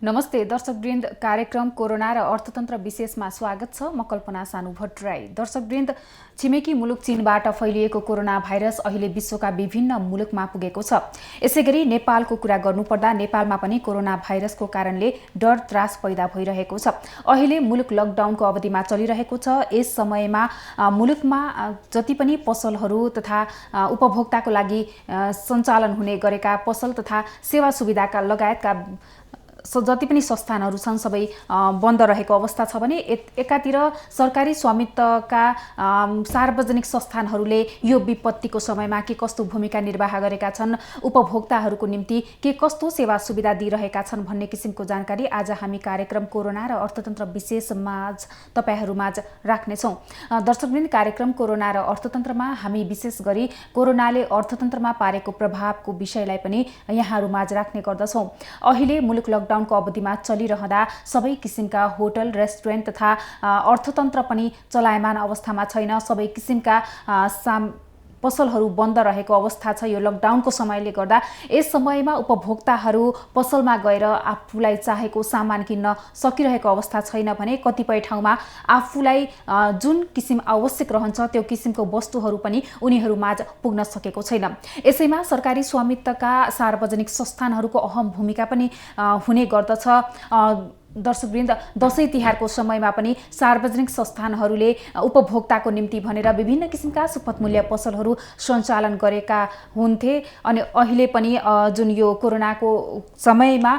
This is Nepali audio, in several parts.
नमस्ते दर्शकवृन्द, कार्यक्रम कोरोना र अर्थतन्त्र विशेषमा स्वागत छ। म कल्पना सानु भट्टराई। दर्शकवृन्द, छिमेकी मुलुक चीनबाट फैलिएको कोरोना भाइरस अहिले विश्वका विभिन्न मुलुकमा पुगेको छ। यसैगरी नेपालको कुरा गर्नुपर्दा नेपालमा पनि कोरोना भाइरसको कारणले डर त्रास पैदा भइरहेको छ। अहिले मुलुक लकडाउनको अवधिमा चलिरहेको छ। यस समयमा मुलुकमा जति पनि पसलहरू तथा उपभोक्ताको लागि सञ्चालन हुने गरेका पसल तथा सेवा सुविधाका लगायतका जति पनि संस्थानहरू छन् सबै बन्द रहेको अवस्था छ भने एकातिर सरकारी स्वामित्वका सार्वजनिक संस्थानहरूले यो विपत्तिको समयमा के कस्तो भूमिका निर्वाह गरेका छन्, उपभोक्ताहरूको निम्ति के कस्तो सेवा सुविधा दिइरहेका छन् भन्ने किसिमको जानकारी आज हामी कार्यक्रम कोरोना र अर्थतन्त्र विशेषमाझ तपाईहरूमाझ राख्नेछौँ। दर्शकवृन्द, कार्यक्रम कोरोना र अर्थतन्त्रमा हामी विशेष गरी कोरोनाले अर्थतन्त्रमा पारेको प्रभावको विषयलाई पनि यहाँहरूमाझ राख्ने गर्दछौँ। अहिले मुलुक लकडाउनको अवधिमा चलिरहँदा सबै किसिमका होटल, रेस्टुरेन्ट तथा अर्थतन्त्र पनि चलायमान अवस्थामा छैन। सबै किसिमका पसलहरू बन्द रहेको अवस्था छ यो लकडाउनको समयले गर्दा। यस समयमा उपभोक्ताहरू पसलमा गएर आफूलाई चाहेको सामान किन्न सकिरहेको अवस्था छैन भने कतिपय ठाउँमा आफूलाई जुन किसिम आवश्यक रहन्छ त्यो किसिमको वस्तुहरू पनि उनीहरूमाझ पुग्न सकेको छैन। यसैमा सरकारी स्वामित्वका सार्वजनिक संस्थानहरूको अहम भूमिका पनि हुने गर्दछ। दर्शकवृन्द, दशैं तिहारको समयमा पनि सार्वजनिक संस्थानहरूले उपभोक्ताको निम्ति भनेर विभिन्न किसिमका सुपथ मूल्य पसलहरू सञ्चालन गरेका हुन्थे अनि अहिले पनि जुन यो कोरोनाको समयमा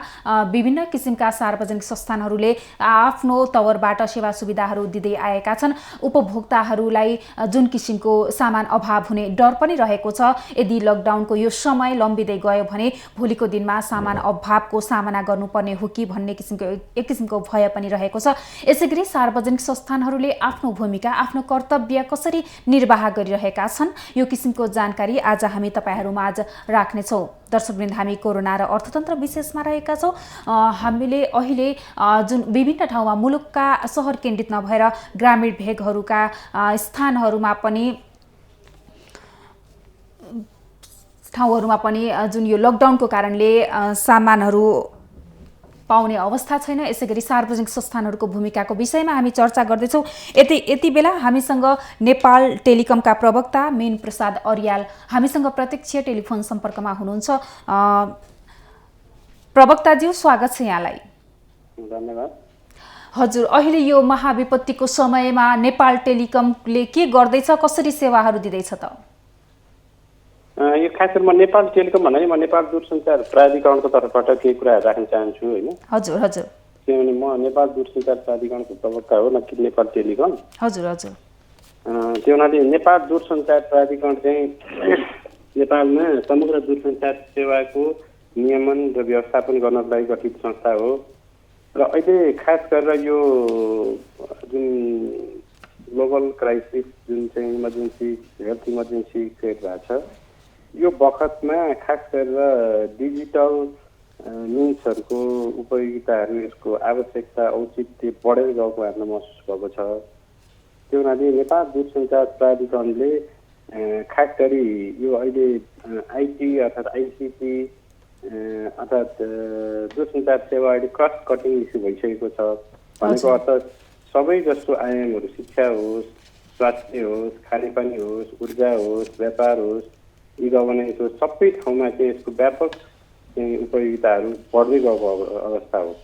विभिन्न किसिमका सार्वजनिक संस्थानहरूले आफ्नो तवरबाट सेवा सुविधाहरू दिँदै आएका छन्। उपभोक्ताहरूलाई जुन किसिमको सामान अभाव हुने डर पनि रहेको छ। यदि लकडाउनको यो समय लम्बिँदै गयो भने भोलिको दिनमा सामान अभावको सामना गर्नुपर्ने हो कि भन्ने किसिमको भय पनि रहेको छ। यसैगरी सार्वजनिक संस्थानहरूले आफ्नो भूमिका, आफ्नो कर्तव्य कसरी निर्वाह गरिरहेका छन् यो किसिमको जानकारी आज हामी तपाईहरूमाझ राख्नेछौँ। दर्शकवृन्द, हामी कोरोना र अर्थतन्त्र विशेषमा रहेका छौँ। हामीले अहिले जुन विभिन्न ठाउँमा मुलुकका सहर केन्द्रित नभएर ग्रामीण भेगहरूका स्थानहरूमा पनि जुन यो लकडाउनको कारणले सामानहरू पाउने अवस्था छैन। यसैगरी सार्वजनिक संस्थानहरूको भूमिकाको विषयमा हामी चर्चा गर्दैछौँ। यति बेला हामीसँग नेपाल टेलिकमका प्रवक्ता मीन प्रसाद अर्याल हामीसँग प्रत्यक्ष टेलिफोन सम्पर्कमा हुनुहुन्छ। प्रवक्ताज्यू, स्वागत छ यहाँलाई। धन्यवाद। हजुर, अहिले यो महाविपत्तिको समयमा नेपाल टेलिकमले के गर्दैछ, कसरी सेवाहरू दिँदैछ त? यो खास गरी म नेपाल टेलिकम भन्नाले म नेपाल दूरसञ्चार प्राधिकरणको तर्फबाट केही कुराहरू राख्न चाहन्छु होइन। हजुर हजुर। किनभने म नेपाल दूरसञ्चार प्राधिकरणको प्रवक्ता हो, न कि नेपाल टेलिकम। हजुर हजुर। त्यो हुनाले नेपाल दूरसञ्चार प्राधिकरण चाहिँ नेपालमा समग्र दूरसञ्चार सेवाको नियमन र व्यवस्थापन गर्नको लागि गठित संस्था हो र अहिले खास गरेर यो जुन ग्लोबल क्राइसिस जुन चाहिँ इमर्जेन्सी, हेल्थ इमर्जेन्सी क्रिएट भएको छ यो बखतमा खास गरेर डिजिटल मिन्सहरूको उपयोगिताहरू, यसको आवश्यकता औचित्य बढेर गएको हामीलाई महसुस भएको छ। त्यो हुनाले नेपाल दूरसञ्चार प्राधिकरणले खास गरी यो अहिले आइटी अर्थात् आइसिटी अर्थात् दूरसञ्चार सेवा अहिले क्रस कटिङ इस्यु भइसकेको छ। भनेको अर्थ सबै जस्तो आयामहरू, शिक्षा होस्, स्वास्थ्य होस्, खानेपानी होस्, ऊर्जा होस्, व्यापार होस्, ई गभर्नेन्स होस्, सबै ठाउँमा चाहिँ यसको व्यापक उपयोगिताहरू बढ्दै गएको अवस्था हो।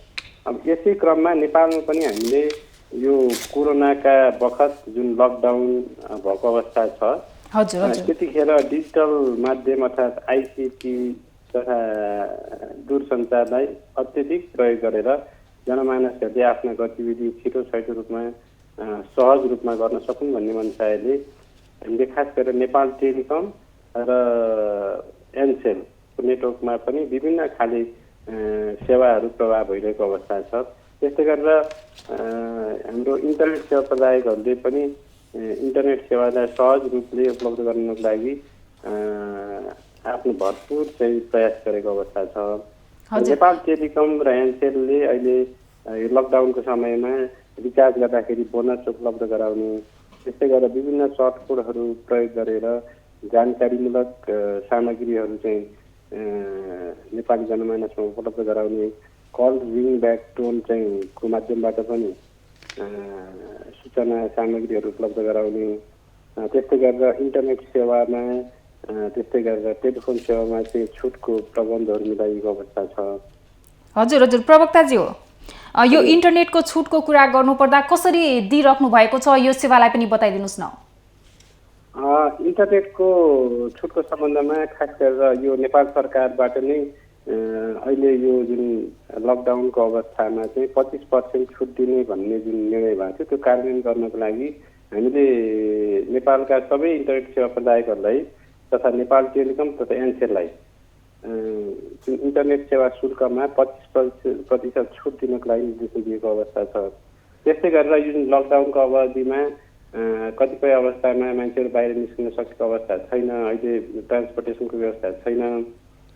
अब यसै क्रममा नेपालमा पनि हामीले यो कोरोनाका बखत जुन लकडाउन भएको अवस्था छ त्यतिखेर डिजिटल माध्यम अर्थात् आइसिटी तथा दूरसञ्चारलाई अत्यधिक प्रयोग गरेर जनमानसहरूले आफ्ना गतिविधि छिटो रूपमा सहज रूपमा गर्न सकुन् भन्ने मनसायले हामीले खास गरेर नेपाल टेलिकम र एनसेलको नेटवर्कमा पनि विभिन्न खाले सेवाहरू प्रवाह भइरहेको अवस्था छ। त्यस्तै गरेर हाम्रो इन्टरनेट सेवा प्रदायकहरूले पनि इन्टरनेट सेवालाई सहज रूपले उपलब्ध गर्नको लागि आफ्नो भरपुर चाहिँ प्रयास गरेको अवस्था छ। नेपाल टेलिकम र एनसेलले अहिले लकडाउनको समयमा रिचार्ज गर्दाखेरि बोनस उपलब्ध गराउने, त्यस्तै गरेर विभिन्न सर्ट कोडहरू प्रयोग गरेर जानकारीमूलक सामग्रीहरू चाहिँ नेपाली जनमानसमा उपलब्ध गराउने कल रिङ ब्याक टोन चाहिँ को माध्यमबाट पनि सूचना सामग्रीहरू उपलब्ध गराउने, त्यस्तै गरेर इन्टरनेट सेवामा, त्यस्तै गरेर टेलिफोन सेवामा चाहिँ छुटको प्रबन्धहरू मिलाइएको अवस्था छ। हजुर हजुर प्रवक्ताजी हो, यो इन्टरनेटको छुटको कुरा गर्नुपर्दा कसरी दिइराख्नु भएको छ यो सेवालाई पनि बताइदिनुहोस् न। इन्टरनेटको छुटको सम्बन्धमा खास गरेर यो नेपाल सरकारबाट नै अहिले यो जुन लकडाउनको अवस्थामा चाहिँ 25% छुट दिने भन्ने जुन निर्णय भएको थियो त्यो कार्यान्वयन गर्नको लागि हामीले नेपालका सबै इन्टरनेट सेवा प्रदायकहरूलाई तथा नेपाल टेलिकम तथा एनसेललाई जुन इन्टरनेट सेवा शुल्कमा 25% छुट दिनको लागि निर्देशन दिएको अवस्था छ। त्यस्तै गरेर यो लकडाउनको अवधिमा कतिपय अवस्थामा मान्छेहरू बाहिर निस्किन सकेको अवस्था छैन, अहिले ट्रान्सपोर्टेसनको व्यवस्था छैन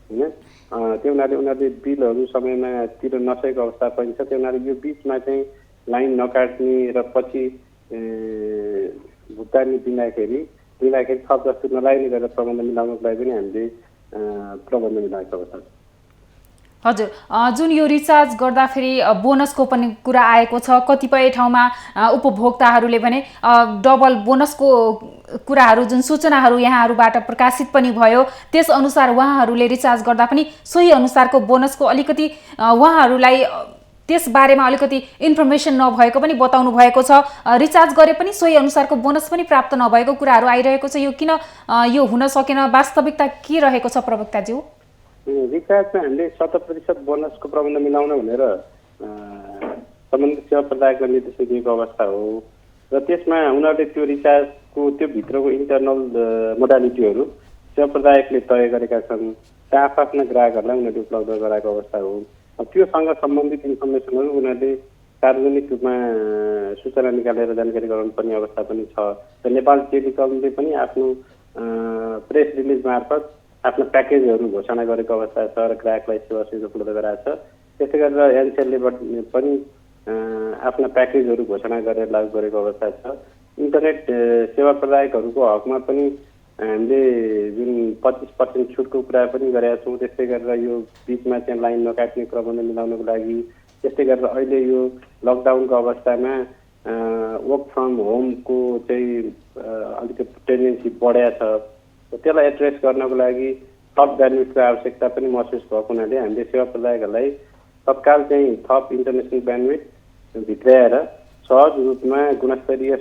होइन, त्यो हुनाले उनीहरूले बिलहरू समयमा तिर नसकेको अवस्था पनि छ। त्यो हुनाले यो बिचमा चाहिँ लाइन नकाट्ने र पछि भुक्तानी दिँदाखेरि थप जस्तो नलाग्ने गरेर प्रबन्ध मिलाउनको लागि पनि हामीले प्रबन्ध मिलाएको अवस्था छ। हजुर, जुन यो रिचार्ज गर्दाखेरि बोनसको पनि कुरा आएको छ, कतिपय ठाउँमा उपभोक्ताहरूले भने डबल बोनसको कुराहरू जुन सूचनाहरू यहाँहरूबाट प्रकाशित पनि भयो, त्यसअनुसार उहाँहरूले रिचार्ज गर्दा पनि सोही अनुसारको बोनसको अलिकति उहाँहरूलाई त्यसबारेमा अलिकति इन्फर्मेसन नभएको पनि बताउनु भएको छ। रिचार्ज गरे पनि सोही अनुसारको बोनस पनि प्राप्त नभएको कुराहरू आइरहेको छ। यो किन यो हुन सकेन, वास्तविकता के रहेको छ प्रवक्ताज्यू? रिचार्जमा हामीले 100% बोनसको प्रबन्ध मिलाउन भनेर सम्बन्धित सेवा प्रदायकलाई निर्देशन दिएको अवस्था हो र त्यसमा उनीहरूले त्यो रिचार्जको त्यो भित्रको इन्टरनल मोडालिटीहरू सेवा प्रदायकले तय गरेका छन्, आफ्ना ग्राहकहरूलाई उनीहरूले उपलब्ध गराएको अवस्था हो। त्योसँग सम्बन्धित इन्फर्मेसनहरू उनीहरूले सार्वजनिक रूपमा सूचना निकालेर जानकारी गराउनु पर्ने अवस्था पनि छ। र नेपाल टेलिकमले पनि आफ्नो प्रेस रिलिज मार्फत आफ्नो प्याकेजहरू घोषणा गरेको अवस्था छ र ग्राहकलाई सेवा सुविधा उपलब्ध गराएको छ। त्यसै गरेर एनसेलले पनि आफ्ना प्याकेजहरू घोषणा गरेर लागू गरेको अवस्था छ। इन्टरनेट सेवा प्रदायकहरूको हकमा पनि हामीले जुन 25% छुटको कुरा पनि गरेका छौँ। त्यस्तै गरेर यो बिचमा चाहिँ लाइन नकाट्ने प्रबन्ध मिलाउनको लागि, त्यस्तै गरेर अहिले यो लकडाउनको अवस्थामा वर्क फ्रम होमको चाहिँ अलिकति टेन्डेन्सी बढेको छ, त्यसलाई एड्रेस गर्नको लागि थप ब्यान्डविड्थको आवश्यकता पनि महसुस भएको हुनाले हामीले सेवा प्रदायकहरूलाई तत्काल चाहिँ थप इन्टरनेसनल ब्यान्डविड्थ भित्राएर सहज रूपमा गुणस्तरीय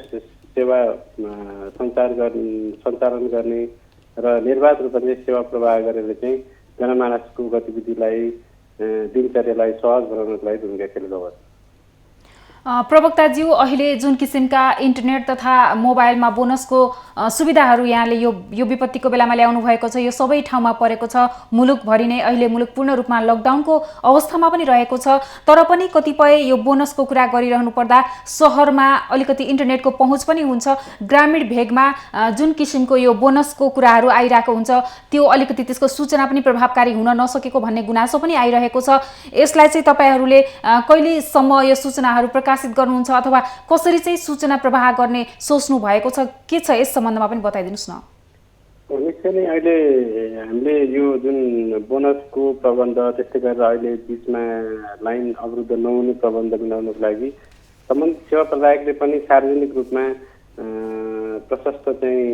सेवा सञ्चालन गर्ने र निर्वाध रूपले सेवा प्रवाह गरेर चाहिँ जनमानसको गतिविधिलाई दिनचर्यालाई सहज बनाउनको लागि भूमिका खेलेको हो। प्रवक्ताज्यू, अहिले जुन किसिमका इन्टरनेट तथा मोबाइलमा बोनसको सुविधाहरू यहाँले यो विपत्तिको बेलामा ल्याउनु भएको छ, यो सबै ठाउँमा परेको छ। मुलुकभरि नै अहिले मुलुक पूर्ण रूपमा लकडाउनको अवस्थामा पनि रहेको छ, तर पनि कतिपय यो बोनसको कुरा गरिरहनु पर्दा सहरमा अलिकति इन्टरनेटको पहुँच पनि हुन्छ, ग्रामीण भेगमा जुन किसिमको यो बोनसको कुराहरू आइरहेको हुन्छ त्यो अलिकति त्यसको सूचना पनि प्रभावकारी हुन नसकेको भन्ने गुनासो पनि आइरहेको छ। यसलाई चाहिँ तपाईँहरूले कहिलेसम्म यो सूचनाहरू प्रकाशित गर्नुहुन्छ अथवा कसरी चाहिँ सूचना प्रवाह गर्ने सोच्नु भएको छ, के छ यस सम्बन्धमा पनि बताइदिनुहोस् न। निश्चय नै अहिले हामीले यो जुन बोनसको प्रबन्ध, त्यस्तै गरेर अहिले बिचमा लाइन अवरुद्ध नहुने प्रबन्ध मिलाउनको लागि सम्बन्धित सेवा प्रदायकले पनि सार्वजनिक रूपमा प्रशस्त चाहिँ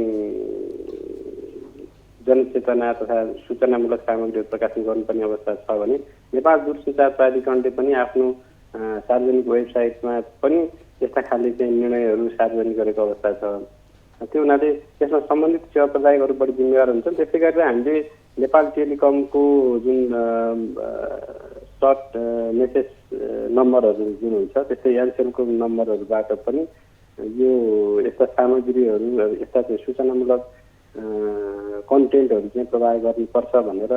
जनचेतना तथा सूचनामूलक सामग्रीहरू प्रकाशन गर्नुपर्ने अवस्था छ भने नेपाल दूरसञ्चार प्राधिकरणले पनि आफ्नो सार्वजनिक वेबसाइटमा पनि यस्ता खाले चाहिँ निर्णयहरू सार्वजनिक गरेको अवस्था छ। त्यो हुनाले त्यसमा सम्बन्धित सेवा प्रदायकहरू बढी जिम्मेवार हुन्छन्। त्यसै गरेर हामीले नेपाल टेलिकमको जुन सर्ट मेसेज नम्बरहरू जुन हुन्छ, त्यस्तै एनसेलको नम्बरहरूबाट पनि यो यस्ता सामग्रीहरू, यस्ता चाहिँ सूचनामूलक कन्टेन्टहरू चाहिँ प्रवाह गर्नुपर्छ भनेर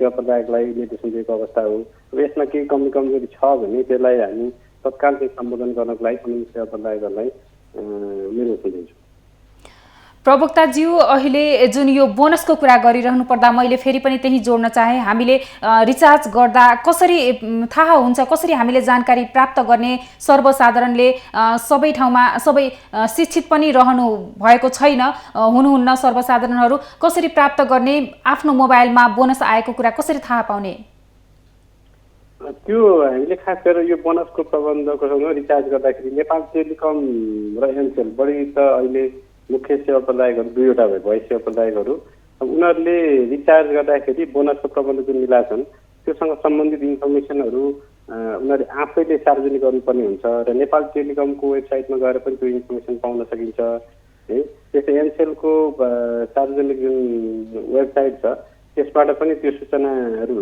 सेवा प्रदायकलाई निर्देशन दिएको अवस्था हो। यसमा केही कमी कमजोरी छ भने त्यसलाई हामी तत्काल चाहिँ सम्बोधन गर्नको लागि सम्बन्धित सेवा प्रदायकहरूलाई निर्देशन दिन्छौँ। प्रवक्ताज्यू, अहिले जुन यो बोनसको कुरा गरिरहनु पर्दा मैले फेरि पनि त्यही जोड्न चाहे, हामीले रिचार्ज गर्दा कसरी थाहा हुन्छ, कसरी हामीले जानकारी प्राप्त गर्ने, सर्वसाधारणले सबै ठाउँमा सबै शिक्षित पनि रहनु भएको छैन, हुनुहुन्न सर्वसाधारणहरू, कसरी प्राप्त गर्ने, आफ्नो मोबाइलमा बोनस आएको कुरा कसरी थाहा पाउने? त्यो हामीले खास गरेर यो बोनसको प्रबन्धकोसँग रिचार्ज गर्दाखेरि नेपाल टेलिकम र एनसेल बढी त अहिले मुख्य सेवा प्रदायकहरू दुईवटा भए भोइस सेवा प्रदायकहरू उनीहरूले रिचार्ज गर्दाखेरि बोनसको प्रबन्ध जुन मिलाछन् त्योसँग सम्बन्धित इन्फर्मेसनहरू उनीहरूले आफैले सार्वजनिक गर्नुपर्ने हुन्छ र नेपाल टेलिकमको वेबसाइटमा गएर पनि त्यो इन्फर्मेसन पाउन सकिन्छ है। त्यसै एनसेलको सार्वजनिक जुन वेबसाइट छ त्यसबाट पनि त्यो सूचनाहरू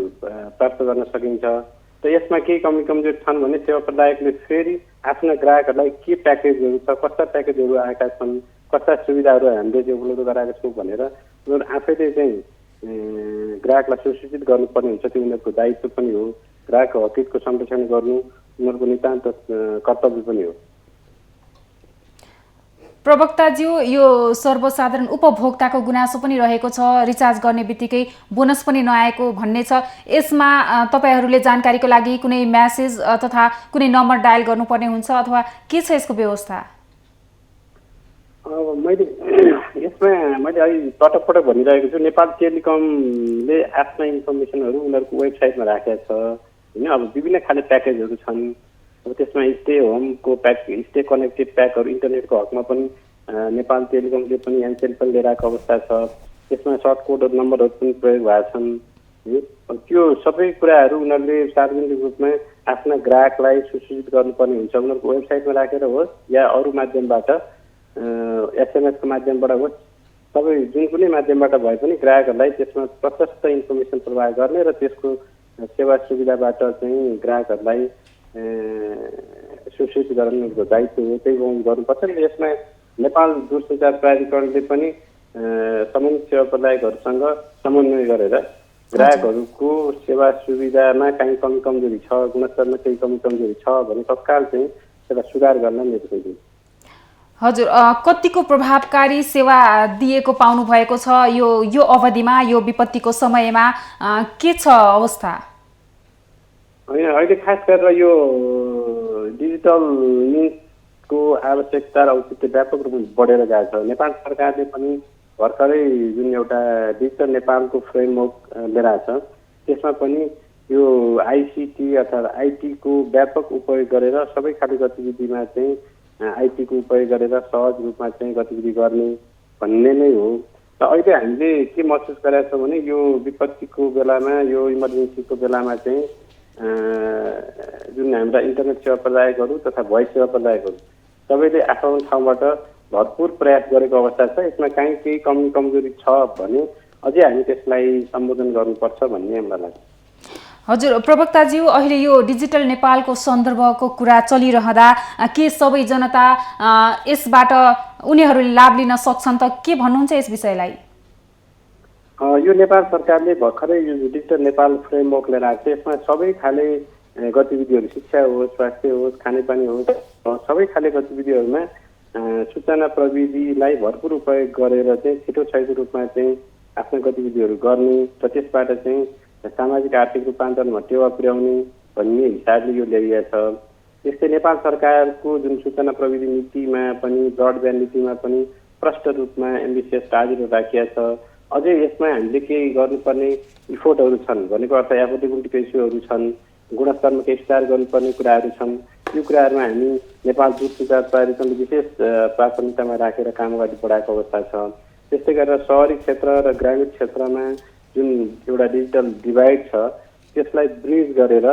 प्राप्त गर्न सकिन्छ। र यसमा केही कमी कमजोरी छन् भने सेवा प्रदायकले फेरि आफ्ना ग्राहकहरूलाई के प्याकेजहरू छ, कस्ता प्याकेजहरू आएका छन्, कस्ता सुविधाहरू हामीले चाहिँ उपलब्ध गराएका छौँ भनेर उनीहरू आफैले चाहिँ ग्राहकलाई सुसूचित गर्नुपर्ने हुन्छ। त्यो उनीहरूको दायित्व पनि हो। ग्राहकको हकको संरक्षण गर्नु उनीहरूको नितान्त कर्तव्य पनि हो। प्रवक्ताज्यू, यो सर्वसाधारण उपभोक्ताको गुनासो पनि रहेको छ, रिचार्ज गर्ने बित्तिकै बोनस पनि नआएको भन्ने छ। यसमा तपाईहरूले जानकारीको लागि कुनै म्यासेज तथा कुनै नम्बर डायल गर्नुपर्ने हुन्छ अथवा के छ यसको व्यवस्था? मैले अहिले पटक भनिरहेको छु, नेपाल टेलिकमले आफ्ना इन्फर्मेसनहरू उनीहरूको वेबसाइटमा राखेको छ होइन। अब विभिन्न खाले प्याकेजहरू छन्। अब त्यसमा स्टे होमको प्याक, स्टे कनेक्टेड प्याकहरू इन्टरनेटको हकमा पनि नेपाल टेलिकमले पनि एनसेल पनि लिएर आएको अवस्था छ। त्यसमा सर्ट कोडहरू नम्बरहरू पनि प्रयोग भएका छन्। त्यो सबै कुराहरू उनीहरूले सार्वजनिक रूपमा आफ्ना ग्राहकलाई सूचित गर्नुपर्ने हुन्छ। उनीहरूको वेबसाइटमा राखेर होस् या अरू माध्यमबाट एसएमएसको माध्यमबाट होस्, सबै जुन कुनै माध्यमबाट भए पनि ग्राहकहरूलाई त्यसमा प्रशस्त इन्फर्मेसन प्रवाह गर्ने र त्यसको सेवा सुविधाबाट चाहिँ ग्राहकहरूलाई सूचित गर्नुको दायित्व हो, त्यही गर्नुपर्छ। र यसमा नेपाल दूरसञ्चार प्राधिकरणले पनि सम्बन्धित सेवा प्रदायकहरूसँग समन्वय गरेर ग्राहकहरूको सेवा सुविधामा कहीँ कमी कमजोरी छ, गुणस्तरमा केही कमी कमजोरी छ भने तत्काल चाहिँ त्यसलाई सुधार गर्न नेतृत्व। हजुर, कतिको प्रभावकारी सेवा दिएको पाउनु भएको छ यो अवधिमा, यो विपत्तिको समयमा के छ अवस्था? अहिले खास गरेर यो डिजिटल मिन्सको आवश्यकता र औचित्य व्यापक रूपमा बढेर गएको छ। नेपाल सरकारले पनि भर्खरै जुन एउटा डिजिटल नेपालको फ्रेमवर्क लिएर आएको छ त्यसमा पनि यो आइसिटी अथवा आइटीको व्यापक उपयोग गरेर सबै खाले गतिविधिमा चाहिँ आइटीको उपयोग गरेर सहज रूपमा चाहिँ गतिविधि गर्ने भन्ने नै हो। र अहिले हामीले के महसुस गरेका छौँ भने यो विपत्तिको बेलामा, यो इमर्जेन्सीको बेलामा चाहिँ जुन हाम्रा इन्टरनेट सेवा प्रदायकहरू तथा भोइस सेवा प्रदायकहरू सबैले आफ्नो ठाउँबाट भरपुर प्रयास गरेको अवस्था छ। यसमा कहीँ केही कमी कमजोरी छ भने अझै हामी त्यसलाई सम्बोधन गर्नुपर्छ भन्ने हामीलाई लाग्छ। हजुर प्रवक्ताज्यू, अहिले यो डिजिटल नेपालको सन्दर्भको कुरा चलिरहँदा के सबै जनता यसबाट उनीहरूले लाभ लिन सक्छन् त? के भन्नुहुन्छ यस विषयलाई? यो नेपाल सरकारले भर्खरै यो डिजिटल नेपाल फ्रेमवर्क लिएर आएको छ। यसमा सबै खाले गतिविधिहरू, शिक्षा होस्, स्वास्थ्य होस्, खानेपानी होस्, सबै खाले गतिविधिहरूमा सूचना प्रविधिलाई भरपुर उपयोग गरेर चाहिँ छिटो छैटो रूपमा चाहिँ आफ्ना गतिविधिहरू गर्ने र त्यसबाट चाहिँ सामाजिक आर्थिक रूपान्तरणमा टेवा पुर्याउने भन्ने हिसाबले यो ल्याइएको छ। त्यस्तै नेपाल सरकारको जुन सूचना प्रविधि नीतिमा पनि, ब्रडब्यान्ड नीतिमा पनि प्रष्ट रूपमा एम्बिसियस टार्गेट राखिएको छ। अझै यसमा हामीले केही गर्नुपर्ने इफोर्टहरू छन् भनेको अर्थ एफोर्डेबिलिटीको इस्युहरू छन्, गुणस्तरमा केही सुधार गर्नुपर्ने कुराहरू छन्। यो कुराहरूमा हामी नेपाल दूरसञ्चार प्राधिकरणले विशेष प्राथमिकतामा राखेर काम अगाडि बढाएको अवस्था छ। त्यस्तै गरेर सहरी क्षेत्र र ग्रामीण क्षेत्रमा जुन एउटा डिजिटल डिभाइड छ त्यसलाई ब्रिज गरेर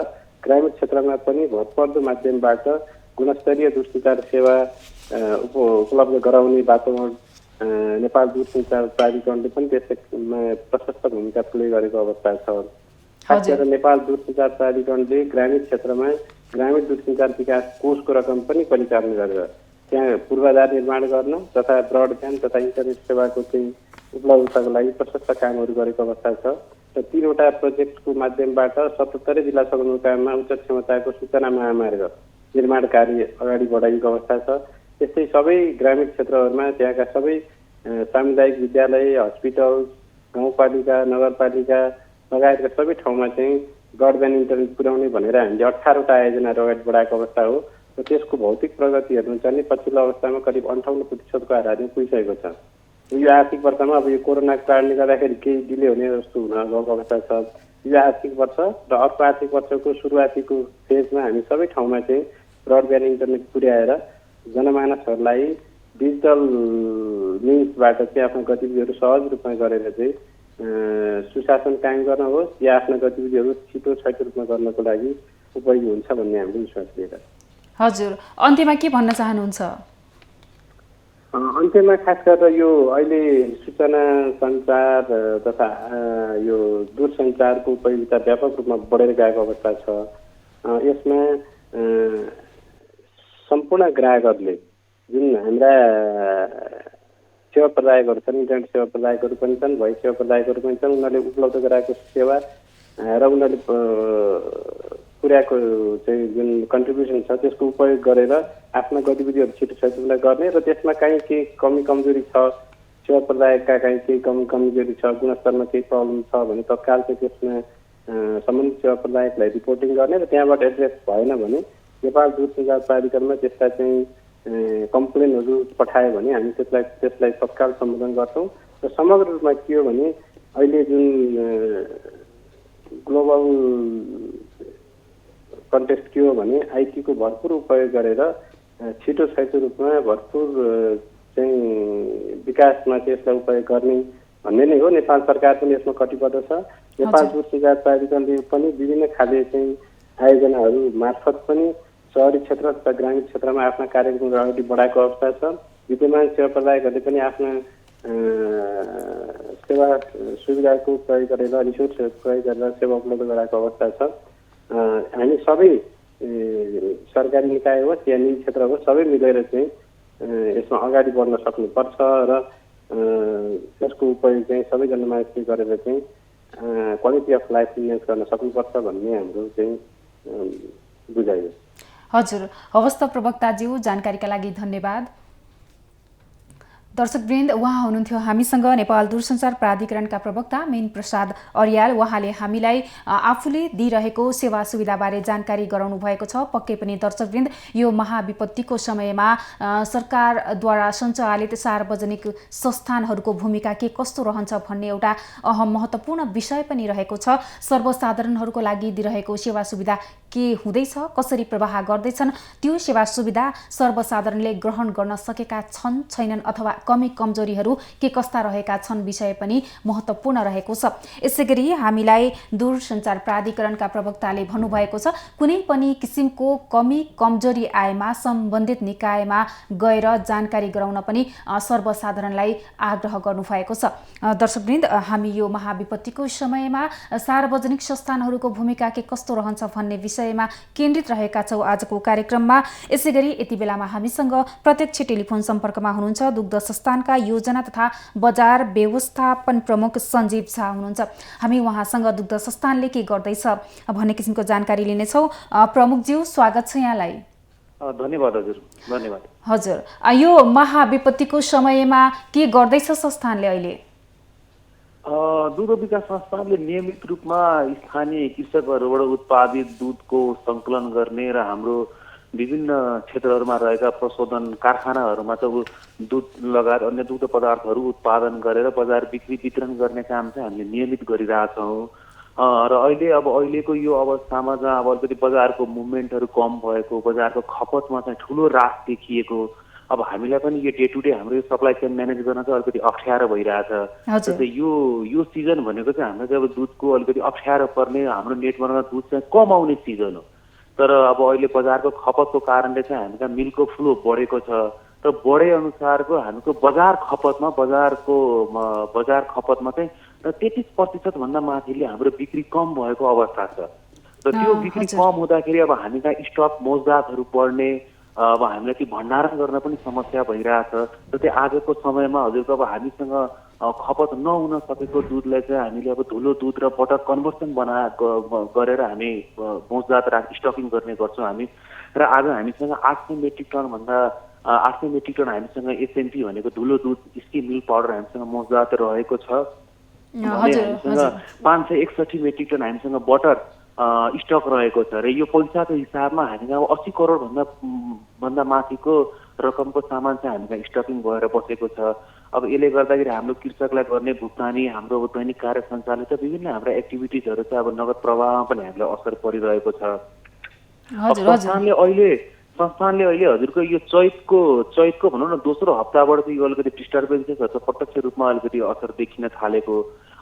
ग्रामीण क्षेत्रमा पनि भरपर्दो माध्यमबाट गुणस्तरीय दूरसञ्चार सेवा उपलब्ध गराउने वातावरण नेपाल दूरसञ्चार प्राधिकरणले पनि त्यसमा प्रशस्त भूमिका प्ले गरेको अवस्था छ। खास गरेर नेपाल दूरसञ्चार प्राधिकरणले ग्रामीण क्षेत्रमा ग्रामीण दूरसञ्चार विकास कोषको रकम पनि परिचालन गरेर त्यहाँ पूर्वाधार निर्माण गर्न तथा ब्रडब्यान्ड तथा इन्टरनेट सेवाको चाहिँ उपलब्धताको लागि प्रशस्त कामहरू गरेको अवस्था छ। र 3वटा प्रोजेक्टको माध्यमबाट 77 जिल्ला सदरमुकाममा उच्च क्षमताको सूचना महामार्ग निर्माण कार्य अगाडि बढाइएको अवस्था छ। त्यस्तै सबै ग्रामीण क्षेत्रहरूमा त्यहाँका सबै सामुदायिक विद्यालय, हस्पिटल, गाउँपालिका, नगरपालिका लगायतका सबै ठाउँमा चाहिँ ब्रडब्यान्ड इन्टरनेट पुर्याउने भनेर हामीले 18वटा आयोजनाहरू अगाडि बढाएको अवस्था हो। र त्यसको भौतिक प्रगति हेर्नुहुन्छ भने पछिल्लो अवस्थामा करिब 58% आधारमा पुगिसकेको छ। यो आर्थिक वर्षमा अब यो कोरोनाको कारणले गर्दाखेरि केही डिले हुने जस्तो हुन गएको अवस्था छ। यो आर्थिक वर्ष र अर्को आर्थिक वर्षको सुरुवातीको फेजमा हामी सबै ठाउँमा चाहिँ ब्रडब्यान्ड इन्टरनेट पुर्याएर जनमानसहरूलाई डिजिटल मिन्सबाट चाहिँ आफ्नो गतिविधिहरू सहज रूपमा गरेर चाहिँ सुशासन कायम गर्न होस् या आफ्ना गतिविधिहरू छिटो रूपमा गर्नको लागि उपयोगी हुन्छ भन्ने हाम्रो विश्वास लिएर। हजुर, अन्त्यमा के भन्न चाहनुहुन्छ? अन्त्यमा खास गरेर यो अहिले सूचना सञ्चार तथा यो दूरसञ्चारको उपयोगिता व्यापक रूपमा बढेर गएको अवस्था छ। यसमा सम्पूर्ण ग्राहकहरूले जुन हाम्रा सेवा प्रदायकहरू छन्, इन्टरनेट सेवा प्रदायकहरू पनि छन्, भोइस सेवा प्रदायकहरू पनि छन्, उनीहरूले उपलब्ध गराएको सेवा र उनीहरूले पुर्याएको चाहिँ जुन कन्ट्रिब्युसन छ त्यसको उपयोग गरेर आफ्ना गतिविधिहरू छिटो गर्ने र त्यसमा कहीँ केही कमी कमजोरी छ, सेवा प्रदायकका कहीँ केही कमी कमजोरी छ, गुणस्तरमा केही प्रब्लम छ भने तत्काल चाहिँ त्यसमा सम्बन्धित सेवा प्रदायकलाई रिपोर्टिङ गर्ने र त्यहाँबाट एड्रेस भएन भने नेपाल दूरसञ्चार प्राधिकरणमा त्यसका चाहिँ कम्प्लेनहरू पठायो भने हामी त्यसलाई तत्काल सम्बोधन गर्छौँ। र समग्र रूपमा के हो भने अहिले जुन ग्लोबल कन्टेक्स्ट के हो भने आइटीको भरपुर उपयोग गरेर छिटो रूपमा भरपुर चाहिँ विकासमा चाहिँ यसलाई उपयोग गर्ने भन्ने नै हो। नेपाल सरकार पनि यसमा कटिबद्ध छ। नेपाल दूरसञ्चार प्राधिकरणले पनि विभिन्न खाले चाहिँ आयोजनाहरू मार्फत पनि शहरी क्षेत्र तथा ग्रामीण क्षेत्रमा आफ्ना कार्यक्रमहरू अगाडि बढाएको अवस्था छ। विद्यमान सेवा प्रदायकहरूले पनि आफ्ना सेवा सुविधाको प्रयोग गरेर रिसोर्स प्रयोग गरेर सेवा उपलब्ध गराएको अवस्था छ। हामी सबै सरकारी निकाय होस् या निजी क्षेत्र होस् सबै मिलेर चाहिँ यसमा अगाडि बढ्न सक्नुपर्छ र त्यसको उपयोग चाहिँ सबै जनमानसले गरेर चाहिँ क्वालिटी अफ लाइफ इन्हान्स गर्न सक्नुपर्छ भन्ने हाम्रो चाहिँ बुझाइ हो। हजुर, हवस् त प्रवक्ताज्यू, जानकारीका लागि धन्यवाद। दर्शकवृन्द, उहाँ हुनुहुन्थ्यो हामीसँग नेपाल दूरसञ्चार प्राधिकरणका प्रवक्ता मेन प्रसाद अर्याल। उहाँले हामीलाई आफूले दिइरहेको सेवा सुविधाबारे जानकारी गराउनु भएको छ। पक्कै पनि दर्शकवृन्द, यो महाविपत्तिको समयमा सरकारद्वारा सञ्चालित सार्वजनिक संस्थानहरूको भूमिका के कस्तो रहन्छ भन्ने एउटा अहम महत्त्वपूर्ण विषय पनि रहेको छ। सर्वसाधारणहरूको लागि दिइरहेको सेवा सुविधा के हुँदैछ, कसरी प्रवाह गर्दैछन्, त्यो सेवा सुविधा सर्वसाधारणले ग्रहण गर्न सकेका छन् छैनन् अथवा कमी कमजोरीहरू के कस्ता रहेका छन् विषय पनि महत्त्वपूर्ण रहेको छ। यसैगरी हामीलाई दूरसञ्चार प्राधिकरणका प्रवक्ताले भन्नुभएको छ कुनै पनि किसिमको कमी कमजोरी आएमा सम्बन्धित निकायमा गएर जानकारी गराउन पनि सर्वसाधारणलाई आग्रह गर्नुभएको छ। दर्शकवृन्द, हामी यो महाविपत्तिको समयमा सार्वजनिक संस्थानहरूको भूमिका के कस्तो रहन्छ भन्ने विषयमा केन्द्रित रहेका छौँ आजको कार्यक्रममा। यसैगरी यति बेलामा हामीसँग प्रत्यक्ष टेलिफोन सम्पर्कमा हुनुहुन्छ दुग्ध संस्थानका योजना तथा बजार व्यवस्थापन प्रमुख सञ्जीव झा हुनुहुन्छ। हामी उहाँसँग दुग्ध संस्थानले के गर्दैछ भन्ने किसिमको जानकारी लिनेछौँ। प्रमुखज्यू, स्वागत छ यहाँलाई। धन्यवाद हजुर। धन्यवाद हजुर, यो महाविपत्तिको समयमा के गर्दैछ संस्थानले अहिले? दुध विकास संस्थानले नियमित रूपमा स्थानीय कृषकहरूबाट उत्पादित दुधको सङ्कलन गर्ने र हाम्रो विभिन्न क्षेत्रहरूमा रहेका प्रशोधन कारखानाहरूमा चाहिँ दुध लगायत अन्य दुग्ध पदार्थहरू उत्पादन गरेर बजार बिक्री वितरण गर्ने काम चाहिँ हामीले नियमित गरिरहेछौँ। र अहिलेको यो अवस्थामा जहाँ अब अलिकति बजारको मुभमेन्टहरू कम भएको, बजारको खपतमा चाहिँ ठुलो रास देखिएको, अब हामीलाई पनि यो डे टु डे हाम्रो यो सप्लाई चेन म्यानेज गर्न चाहिँ अलिकति अप्ठ्यारो भइरहेछ। जस्तै यो सिजन भनेको चाहिँ हाम्रो चाहिँ अब दुधको अलिकति अप्ठ्यारो पर्ने, हाम्रो नेटवर्कमा दुध चाहिँ कम आउने सिजन हो। तर अब अहिले बजारको खपतको कारणले चाहिँ हामीका मिल्कको फ्लो बढेको छ र बढे अनुसारको हामीको बजार खपतमा चाहिँ 33% भन्दा माथिले हाम्रो बिक्री कम भएको अवस्था छ। र त्यो बिक्री कम हुँदाखेरि अब हामीका स्टक मौजदातहरू बढ्ने, अब हामीलाई त्यो भण्डारण गर्न पनि समस्या भइरहेछ। र त्यो आजको समयमा हजुरको अब हामीसँग खपत नहुन सकेको दुधलाई चाहिँ हामीले अब धुलो दुध र बटर कन्भर्सन गरेर हामी मौजदात स्टकिङ गर्ने गर्छौँ हामी। र आज हामीसँग 800 मेट्रिक टन हामीसँग एसएमपी भनेको धुलो दुध स्किम मिल्क पाउडर हामीसँग मौजदात रहेको छ। हामीसँग 561 मेट्रिक टन हामीसँग बटर स्टक रहेको छ। र यो पैसाको हिसाबमा हामीले अब 80 करोड भन्दा माथिको रकमको सामान चाहिँ हामीलाई स्टकिङ भएर बसेको छ। अब यसले गर्दाखेरि हाम्रो कृषकलाई गर्ने भुक्तानी, हाम्रो दैनिक कार्य सञ्चालित विभिन्न हाम्रा एक्टिभिटिजहरू चाहिँ अब नगद प्रवाहमा पनि हामीलाई असर परिरहेको छ। अब संस्थानले अहिले हजुरको यो चैतको भनौँ न दोस्रो हप्ताबाट चाहिँ यो अलिकति डिस्टर्बेन्सेसहरू चाहिँ प्रत्यक्ष रूपमा अलिकति असर देखिन थालेको।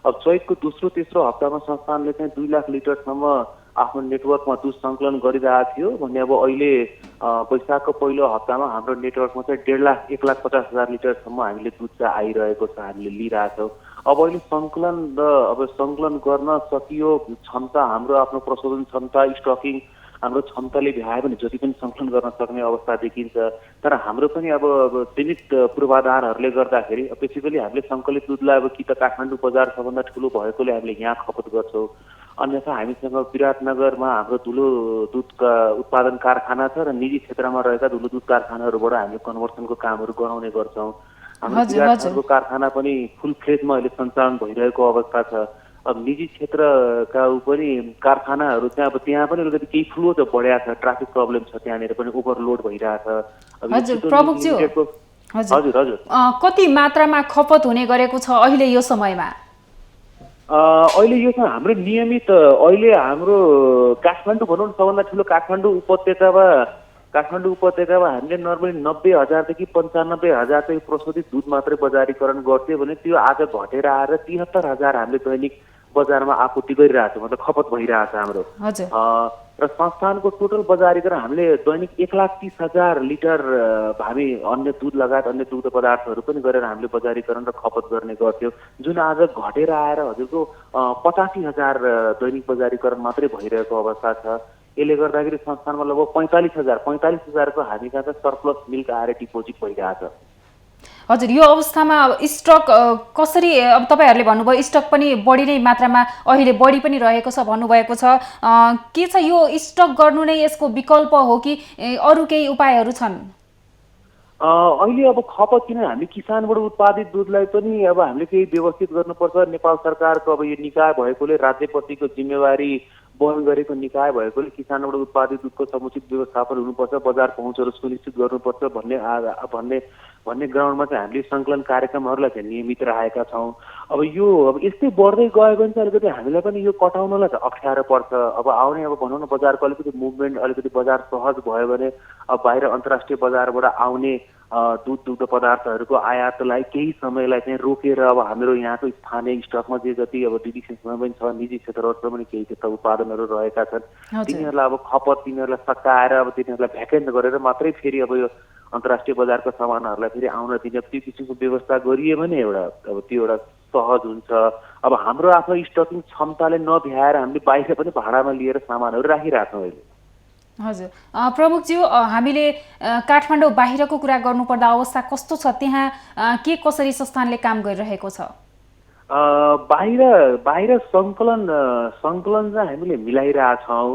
अब चैतको दोस्रो तेस्रो हप्तामा संस्थानले चाहिँ 2 लाख लिटरसम्म आफ्नो नेटवर्कमा दुध सङ्कलन गरिरहेको थियो भने अब अहिले वैशाखको पहिलो हप्तामा हाम्रो नेटवर्कमा चाहिँ 1,50,000 लिटरसम्म हामीले दुध चाहिँ आइरहेको छ, हामीले लिइरहेछौँ। अब अहिले सङ्कलन गर्न सकियो क्षमता, हाम्रो आफ्नो प्रशोधन क्षमता, स्टकिङ हाम्रो क्षमताले भ्यायो भने जति पनि सङ्कलन गर्न सक्ने अवस्था देखिन्छ। तर हाम्रो पनि अब सीमित पूर्वाधारहरूले गर्दाखेरि बेसिकली हामीले सङ्कलित दुधलाई अब कि त काठमाडौँ बजार सबभन्दा ठुलो भएकोले हामीले यहाँ खपत गर्छौँ, अन्यथा हामीसँग विराटनगरमा हाम्रो ठुलो दुधका उत्पादन कारखाना छ र निजी क्षेत्रमा रहेका ठुलो दुध कारखानाहरूबाट हामीले कन्भर्सनको कामहरू गराउने गर्छौँ। हाम्रो विराटनगरको कारखाना पनि फुल फ्लेजमा अहिले सञ्चालन भइरहेको अवस्था छ। अब निजी क्षेत्रका पनि कारखानाहरू चाहिँ अब त्यहाँ पनि अलिकति केही फ्लो त बढिया छ, ट्राफिक प्रब्लम छ, त्यहाँनिर पनि ओभरलोड भइरहेछ। हजुर कति मात्रामा खपत हुने गरेको छ अहिले यो समयमा? अहिले यो चाहिँ हाम्रो नियमित अहिले हाम्रो काठमाडौँ भनौँ न सबभन्दा ठुलो काठमाडौँ उपत्यकामा हामीले नर्मली 90,000 देखि 95,000 चाहिँ प्रशोधित दुध मात्रै बजारीकरण गर्थ्यो भने त्यो आज घटेर आएर 73,000 हामीले दैनिक बजारमा आपूर्ति गरिरहेछौँ, मतलब खपत भइरहेछ हाम्रो। र संस्थानको टोटल बजारीकरण हामीले दैनिक 1,30,000 लिटर हामी अन्य दुध लगायत अन्य दुग्ध पदार्थहरू पनि गरेर हामीले बजारीकरण र खपत गर्ने गर्थ्यौँ, जुन आज घटेर आएर हजुरको 85,000 दैनिक बजारीकरण मात्रै भइरहेको अवस्था छ। यसले गर्दाखेरि संस्थानमा लगभग 45,000 को हामी कहाँ सरप्लस मिल्क आएर डिपोजिट भइरहेछ। हजुर, यो अवस्थामा स्टक कसरी, अब तपाईँहरूले भन्नुभयो स्टक पनि बढी नै मात्रामा अहिले बढी पनि रहेको छ भन्नुभएको छ, के छ यो स्टक गर्नु नै यसको विकल्प हो कि अरू केही उपायहरू छन्? अहिले अब खपत किन हामी किसानबाट उत्पादित दुधलाई पनि अब हामीले केही व्यवस्थित गर्नुपर्छ। नेपाल सरकारको अब यो निकाय भएकोले, राज्यप्रतिको जिम्मेवारी वहन गरेको निकाय भएकोले किसानबाट उत्पादित दुधको समुचित व्यवस्थापन हुनुपर्छ, बजार पहुँचहरू सुनिश्चित गर्नुपर्छ भन्ने ग्राउन्डमा चाहिँ हामीले सङ्कलन कार्यक्रमहरूलाई चाहिँ नियमित राखेका छौँ। अब यस्तै बढ्दै गयो भने चाहिँ अलिकति हामीलाई पनि यो कटाउनलाई चाहिँ अप्ठ्यारो पर्छ। अब आउने अब भनौँ न बजारको अलिकति मुभमेन्ट, अलिकति बजार सहज भयो भने अब बाहिर अन्तर्राष्ट्रिय बजारबाट आउने दुग्ध पदार्थहरूको आयातलाई केही समयलाई चाहिँ रोकेर अब हाम्रो यहाँको स्थानीय स्टकमा जे जति अब डिडिसिएसमा पनि छ, निजी क्षेत्रहरूमा पनि केही त्यस्ता उत्पादनहरू रहेका छन्, तिनीहरूलाई अब खपत तिनीहरूलाई सकाएर अब तिनीहरूलाई भ्याकेन्ट गरेर मात्रै फेरि अब यो अन्तर्राष्ट्रिय बजारको सामानहरूलाई फेरि आउन दिने त्यो किसिमको व्यवस्था गरियो भने त्यो एउटा सहज हुन्छ। अब हाम्रो आफ्नो स्टकिङ क्षमताले नभ्याएर हामीले बाहिर पनि भाडामा लिएर सामानहरू राखिरहेछौँ अहिले। हजुर प्रमुखज्यू, हामीले काठमाडौँ बाहिरको कुरा गर्नुपर्दा अवस्था कस्तो छ, त्यहाँ के कसरी संस्थानले काम गरिरहेको छ? बाहिर सङ्कलन चाहिँ हामीले मिलाइरहेछौँ,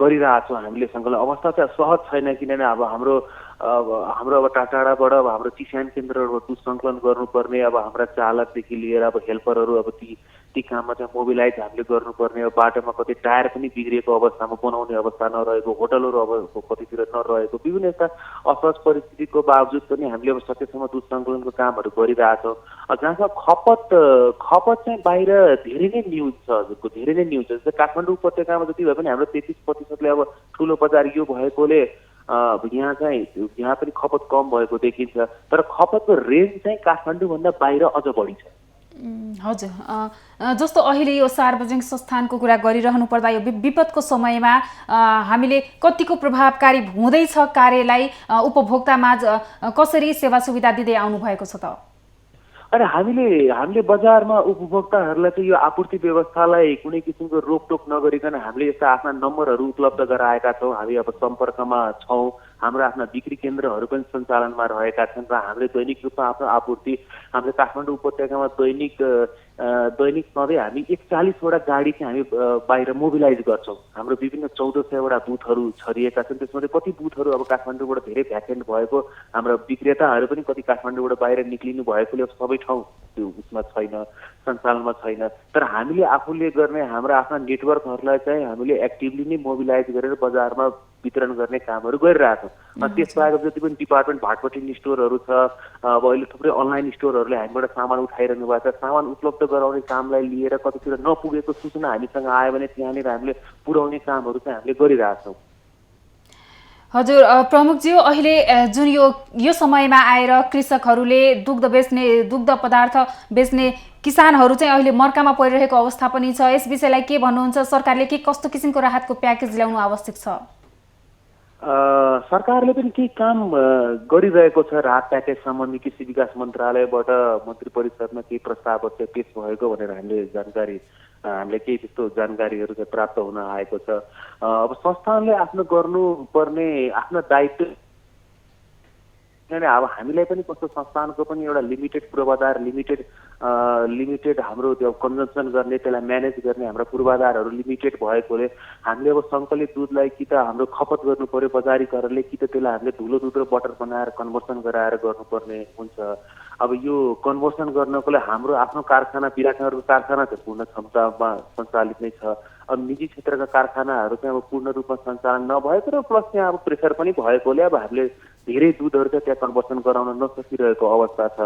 गरिरहेछौँ। हामीले सङ्कलन अवस्था चाहिँ सहज छैन, किनभने अब हाम्रो अब टाढाबाट अब हाम्रो चिस्यान केन्द्रहरूमा दुध सङ्कलन गर्नुपर्ने, अब हाम्रा चालकदेखि लिएर अब हेल्परहरू अब ती काममा चाहिँ मोबिलाइज हामीले गर्नुपर्ने, अब बाटोमा कति टायर पनि बिग्रिएको अवस्थामा बनाउने अवस्था नरहेको, होटलहरू अब कतितिर नरहेको, विभिन्न यस्ता असहज परिस्थितिको बावजुद पनि हामीले अब सकेसम्म दुध सङ्कलनको कामहरू गरिरहेछौँ। जहाँसम्म खपत चाहिँ बाहिर धेरै नै न्यूज छ, हजुरको धेरै नै न्यूज छ। जस्तै काठमाडौँ उपत्यकामा जति भए पनि हाम्रो 33% अब ठुलो बजार यो भएकोले यहाँ पनि खपत कम भएको देखिन्छ, तर खपतको रेन्ज चाहिँ काठमाडौँभन्दा बाहिर अझ बढी छ। हजुर, जस्तो अहिले यो सार्वजनिक संस्थानको कुरा गरिरहनु पर्दा यो विपदको समयमा हामीले कतिको प्रभावकारी हुँदैछ कार्यलाई उपभोक्तामाझ कसरी सेवा सुविधा दिँदै आउनु भएको छ त? अनि हामीले बजारमा उपभोक्ताहरूलाई चाहिँ यो आपूर्ति व्यवस्थालाई कुनै किसिमको रोकटोक नगरिकन हामीले यस्ता आफ्ना नम्बरहरू उपलब्ध गराएका छौँ। हामी अब सम्पर्कमा छौँ, हाम्रो आफ्ना बिक्री केन्द्रहरू पनि सञ्चालनमा रहेका छन् र हामीले दैनिक रूपमा आफ्नो आपूर्ति हामीले काठमाडौँ उपत्यकामा दैनिक सधैँ हामी 41वटा गाडी चाहिँ हामी बाहिर मोबिलाइज गर्छौँ। हाम्रो विभिन्न 1400वटा बुथहरू छरिएका छन्, त्यसमध्ये कति बुथहरू अब काठमाडौँबाट धेरै भ्याकेन्ट भएको, हाम्रो विक्रेताहरू पनि कति काठमाडौँबाट बाहिर निक्लिनु भएकोले सबै ठाउँ त्यो उसमा छैन, सञ्चालनमा छैन। तर हामीले आफूले गर्ने हाम्रा आफ्ना नेटवर्कहरूलाई चाहिँ हामीले एक्टिभली नै मोबिलाइज गरेर बजारमा वितरण गर्ने कामहरू गरिरहेछौँ। त्यसबाहेक जति पनि डिपार्टमेन्ट भाटपट्टि स्टोरहरू छ, अब अहिले थुप्रै अनलाइन स्टोरहरूले हामीबाट सामान उठाइरहनु भएको छ। सामान उपलब्ध गराउने कामलाई लिएर कतितिर नपुगेको सूचना हामीसँग आयो भने त्यहाँनिर हामीले पुर्याउने कामहरू चाहिँ हामीले गरिरहेछौँ। हजुर प्रमुखज्यू, अहिले जुन यो समयमा आएर कृषकहरूले दुग्ध पदार्थ बेच्ने किसानहरू चाहिँ अहिले मर्कामा परिरहेको अवस्था पनि छ। यस विषयलाई के भन्नुहुन्छ? सरकारले के कस्तो किसिमको राहतको प्याकेज ल्याउनु आवश्यक छ? सरकारले पनि केही काम गरिरहेको छ। राहत प्याकेज सम्बन्धी कृषि विकास मन्त्रालयबाट मन्त्री परिषदमा केही प्रस्तावहरू चाहिँ पेश भएको भनेर हामीले केही त्यस्तो जानकारीहरू चाहिँ प्राप्त हुन आएको छ। अब संस्थानले आफ्नो गर्नुपर्ने आफ्नो दायित्व, किनभने अब हामीलाई पनि कस्तो संस्थानको पनि एउटा लिमिटेड पूर्वाधार, लिमिटेड हाम्रो त्यो कन्जम्सन गर्ने, त्यसलाई म्यानेज गर्ने हाम्रा पूर्वाधारहरू लिमिटेड भएकोले हामीले अब सङ्कलित दुधलाई कि त हाम्रो खपत गर्नु पर्यो बजारीकरणले, कि त त्यसलाई हामीले धुलो दुध र बटर बनाएर कन्भर्सन गराएर गर्नुपर्ने हुन्छ। अब यो कन्भर्सन गर्नको लागि हाम्रो आफ्नो कारखाना, विराटनगरको कारखाना चाहिँ पूर्ण क्षमतामा सञ्चालित नै छ। अब निजी क्षेत्रका कारखानाहरू चाहिँ अब पूर्ण रूपमा सञ्चालन नभएको र प्लस त्यहाँ अब प्रेसर पनि भएकोले अब हामीले धेरै दुधहरू चाहिँ त्यहाँ कन्भर्सन गराउन नसकिरहेको अवस्था छ।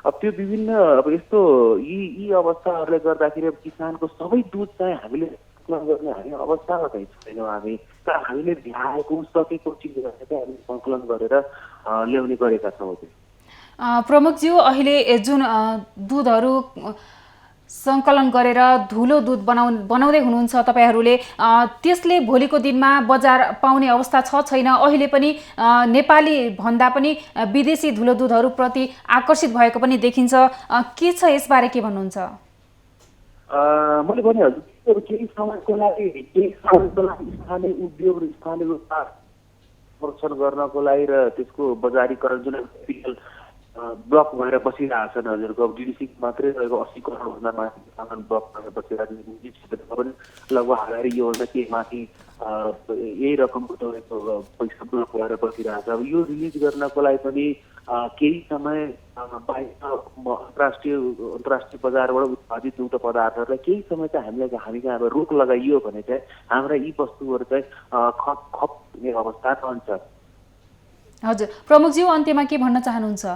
अब त्यो विभिन्न अब यस्तो यी अवस्थाहरूले गर्दाखेरि अब किसानको सबै दुध चाहिँ हामीले गर्ने हामी अवस्थामा चाहिँ छैनौँ। हामीले भ्याएको सकेको चिजहरू चाहिँ हामीले सङ्कलन गरेर ल्याउने गरेका छौँ। प्रमुखज्यू, अहिले जुन दुधहरू सङ्कलन गरेर धुलो दुध बनाउँदै हुनुहुन्छ तपाईँहरूले, त्यसले भोलिको दिनमा बजार पाउने अवस्था छ छैन? अहिले पनि नेपाली भन्दा पनि विदेशी धुलो दुधहरूप्रति आकर्षित भएको पनि देखिन्छ। के छ यसबारे के भन्नुहुन्छ? मैले भनिहाल्छु, केही समयको लागि स्थानीय उद्योग र स्थानीय व्यापार संरक्षण गर्नको लागि र त्यसको बजारीकरण जुन ब्लक भएर बसिरहेछन् हजुरको, अब डिडिसी मात्रै रहेको 80 करोडभन्दा माथि सामान ब्लक भएर बसिरहेको, निजी क्षेत्रमा पनि लगभग हाराहारी योभन्दा केही माथि यही रकमको तपाईँको पैसा ब्लक भएर बसिरहेछ। अब यो रिलिज गर्नको लागि पनि केही समय बाहिर अन्तर्राष्ट्रिय बजारबाट उत्पादित दुग्ध पदार्थहरूलाई केही समय चाहिँ हामी कहाँ अब रोक लगाइयो भने चाहिँ हाम्रा यी वस्तुहरू चाहिँ खप हुने अवस्था रहन्छ। हजुर प्रमुखज्यू, अन्त्यमा के भन्न चाहनुहुन्छ?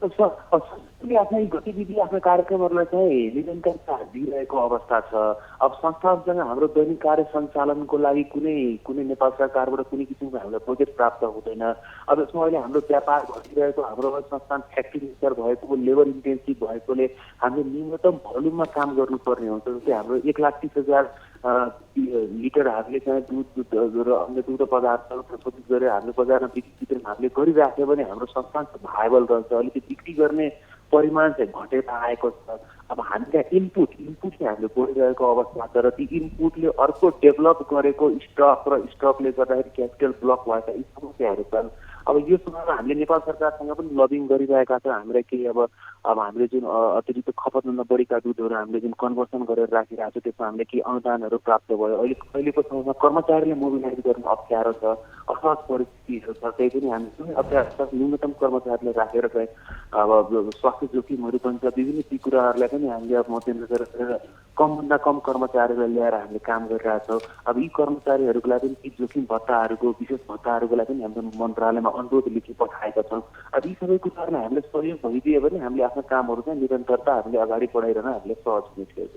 आफ्नै गतिविधि, आफ्ना कार्यक्रमहरूलाई चाहिँ निरन्तरता दिइरहेको अवस्था छ। अब संस्थानसँग हाम्रो दैनिक कार्य सञ्चालनको लागि कुनै नेपाल सरकारबाट कुनै किसिमको हामीलाई बजेट प्राप्त हुँदैन। अब यसमा अहिले हाम्रो व्यापार घटिरहेको, हाम्रो संस्थान फ्याक्ट्री नेचर भएको, लेबर इन्टेन्सिभ भएकोले हामीले न्यूनतम भोल्युममा काम गर्नुपर्ने हुन्छ। जस्तै हाम्रो 1,30,000 लिटर हामीले चाहिँ दुध र अन्य दुध पदार्थहरू प्रशोधित गरेर हामीले बजारमा बिक्री हामीले गरिराख्यो भने हाम्रो संस्थान भाइबल रहन्छ। अलिकति बिक्री गर्ने परिमाण चाहिँ घटेर आएको छ। अब हामीलाई इनपुट चाहिँ हामीले बढिरहेको अवस्था छ र ती इनपुटले अर्को डेभलप गरेको स्टक र स्टकले गर्दाखेरि क्यापिटल ब्लक भएका यी समस्याहरू छन्। अब यो समयमा हामीले नेपाल सरकारसँग पनि लबिङ गरिरहेका छौँ। हामीलाई केही अब हामीले जुन अतिरिक्त खपतभन्दा बढीका दुधहरू हामीले जुन कन्भर्सन गरेर राखिरहेको छ त्यसमा हामीले केही अनुदानहरू प्राप्त भयो। अहिलेको समयमा कर्मचारीले मोबिलाइज गर्न अप्ठ्यारो छ, असहज परिस्थितिहरू छ। त्यही पनि हामी कुनै अप्ठ्यारो छ न्यूनतम कर्मचारीले राखेर चाहिँ अब स्वास्थ्य जोखिमहरू पनि छ। विभिन्न ती कुराहरूलाई पनि हामीले अब मध्यनजर गरेर कमभन्दा कम कर्मचारीलाई ल्याएर हामीले काम गरिरहेछौँ। अब यी कर्मचारीहरूको लागि पनि ती जोखिम भत्ताहरूको, विशेष भत्ताहरूको लागि पनि हाम्रो मन्त्रालयमा अनुरोध लेखी पठाएका छौँ। अब यी सबै कुराहरूलाई हामीले सहयोग भइदियो भने हामीले आफ्ना कामहरू चाहिँ निरन्तरता हामीले अगाडि बढाइरहन हामीले सहज हुने थियो।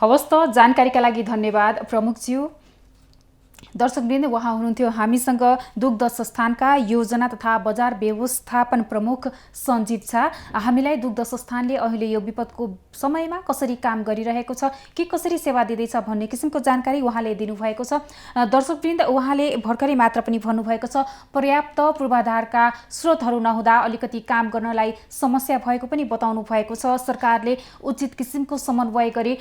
हवस् त, जानकारीका लागि धन्यवाद प्रमुखज्यू। दर्शकवृन्द, उहाँ हुनुहुन्थ्यो हामीसँग दुग्ध संस्थानका योजना तथा बजार व्यवस्थापन प्रमुख सञ्जीव झा। हामीलाई दुग्ध संस्थानले अहिले यो विपदको समयमा कसरी काम गरिरहेको छ, के कसरी सेवा दिँदैछ भन्ने किसिमको जानकारी उहाँले दिनुभएको छ। दर्शकवृन्द, उहाँले भर्खरै मात्र पनि भन्नुभएको छ पर्याप्त पूर्वाधारका स्रोतहरू नहुँदा अलिकति काम गर्नलाई समस्या भएको पनि बताउनु भएको छ। सरकारले उचित किसिमको समन्वय गरी